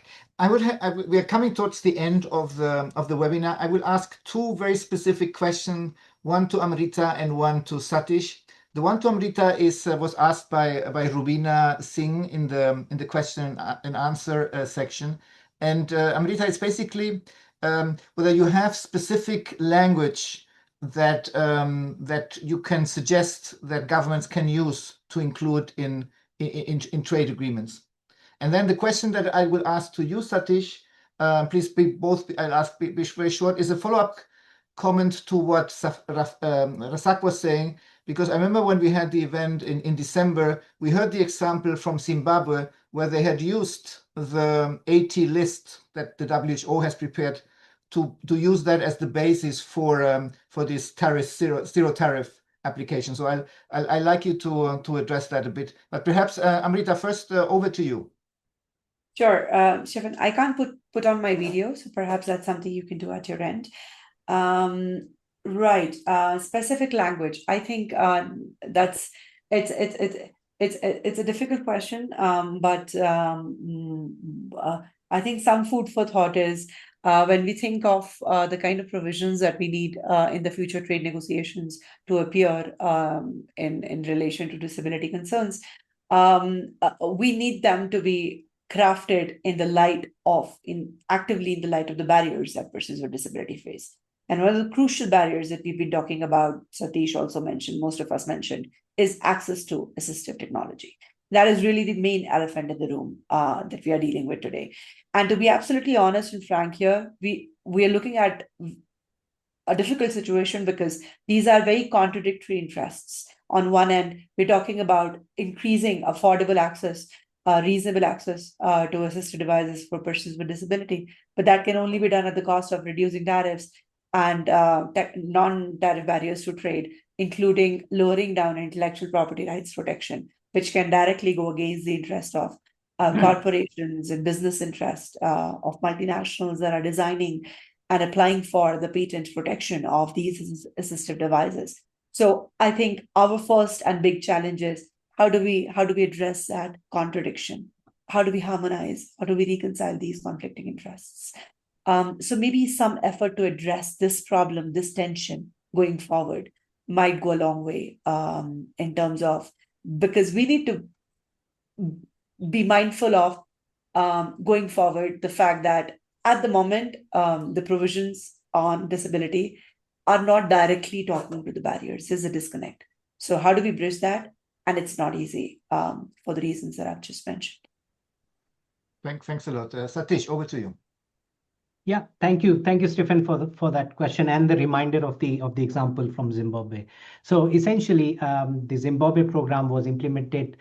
We are coming towards the end of the webinar. I will ask two very specific questions, one to Amrita and one to Satish. The one to Amrita was asked by Rubina Singh in the question and answer section, and Amrita, it's basically whether you have specific language that you can suggest that governments can use to include in trade agreements? And then the question that I will ask to you, Satish, please I'll ask be very short, is a follow-up comment to what Rasak was saying, because I remember when we had the event in December, we heard the example from Zimbabwe where they had used the AT list that the WHO has prepared to use that as the basis for this zero tariff application. So I'd like you to address that a bit. But perhaps Amrita, first over to you. Sure, Stefan, I can't put on my video, so perhaps that's something you can do at your end. Right, specific language. I think it's a difficult question, but I think some food for thought is when we think of the kind of provisions that we need in the future trade negotiations to appear in relation to disability concerns, we need them to be crafted in the light of, actively in the light of the barriers that persons with disability face. And one of the crucial barriers that we've been talking about, Satish also mentioned, most of us mentioned, is access to assistive technology. That is really the main elephant in the room that we are dealing with today. And to be absolutely honest and frank here, we are looking at a difficult situation because these are very contradictory interests. On one end, we're talking about increasing affordable access, reasonable access to assistive devices for persons with disability, but that can only be done at the cost of reducing tariffs and non-tariff barriers to trade, including lowering down intellectual property rights protection, which can directly go against the interest of corporations and business interest of multinationals that are designing and applying for the patent protection of these assistive devices. So I think our first and big challenge is how do we address that contradiction? How do we harmonize? How do we reconcile these conflicting interests? So maybe some effort to address this problem, this tension going forward might go a long way in terms of, because we need to be mindful of going forward the fact that at the moment, the provisions on disability are not directly talking to the barriers. There's a disconnect. So how do we bridge that? And it's not easy for the reasons that I've just mentioned. Thanks a lot. Satish, over to you. Yeah, thank you, Stefan, for that question and the reminder of the example from Zimbabwe. So essentially, the Zimbabwe program was implemented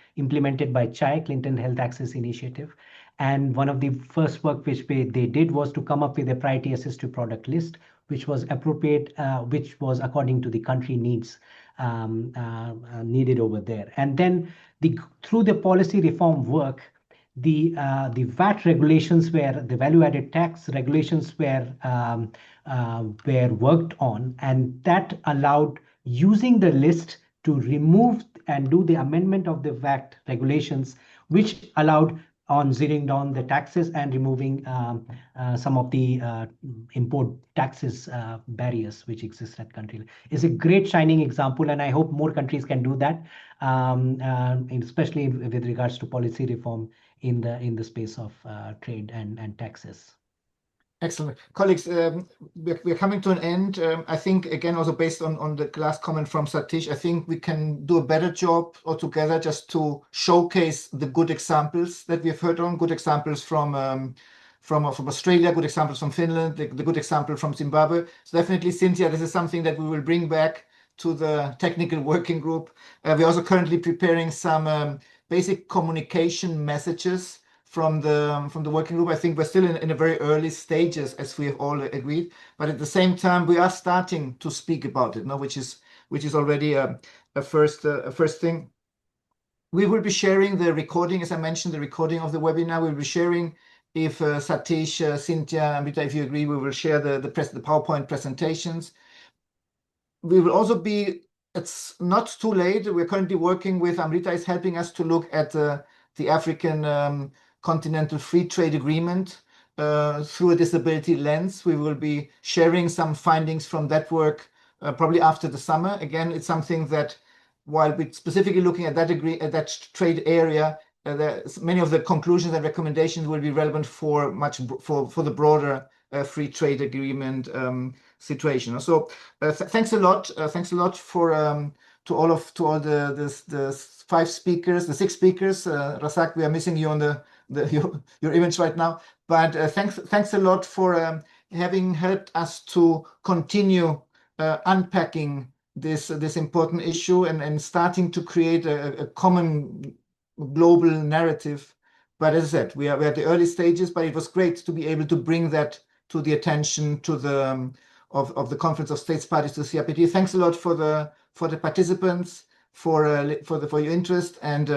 by CHAI, Clinton Health Access Initiative, and one of the first work which they did was to come up with a priority assistive product list, which was appropriate, which was according to the country needs needed over there. And then through the policy reform work, the VAT regulations the value-added tax regulations were worked on, and that allowed using the list to remove and do the amendment of the VAT regulations, which allowed on zeroing down the taxes and removing some of the import taxes barriers which exist at country. It's a great shining example, and I hope more countries can do that, especially with regards to policy reform in the space of trade and taxes. Excellent. Colleagues, we're coming to an end. I think, again, also based on the last comment from Satish, I think we can do a better job altogether just to showcase the good examples that we've heard on, good examples from Australia, good examples from Finland, the good example from Zimbabwe. So definitely, Cintia, this is something that we will bring back to the technical working group. We're also currently preparing some basic communication messages from the working group. I think we're still in a very early stages, as we have all agreed, but at the same time we are starting to speak about it, which is already a first thing. We will be sharing the recording, as I mentioned, the recording of the webinar. We'll be sharing, if Satish, Cintia, Amrita, if you agree, we will share the PowerPoint presentations. We will also be, it's not too late, we're currently working with, Amrita is helping us to look at the African Continental Free Trade Agreement through a disability lens. We will be sharing some findings from that work probably after the summer. Again, it's something that, while we're specifically looking at that trade area, many of the conclusions and recommendations will be relevant for the broader free trade agreement situation. So thanks a lot. Thanks a lot for to all the 5 speakers, the 6 speakers. Rasak, we are missing you on your image right now. But thanks a lot for having helped us to continue unpacking this important issue and starting to create a common global narrative. But as I said, we are at the early stages, but it was great to be able to bring that to the attention to the of the Conference of States Parties to CRPD. Thanks a lot for the participants, for your interest, and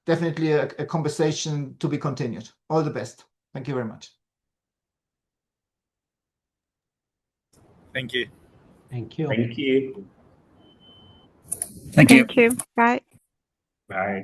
definitely a conversation to be continued. All the best. Thank you very much. Thank you. Thank you. Thank you. Thank you. Thank you. Bye. Bye.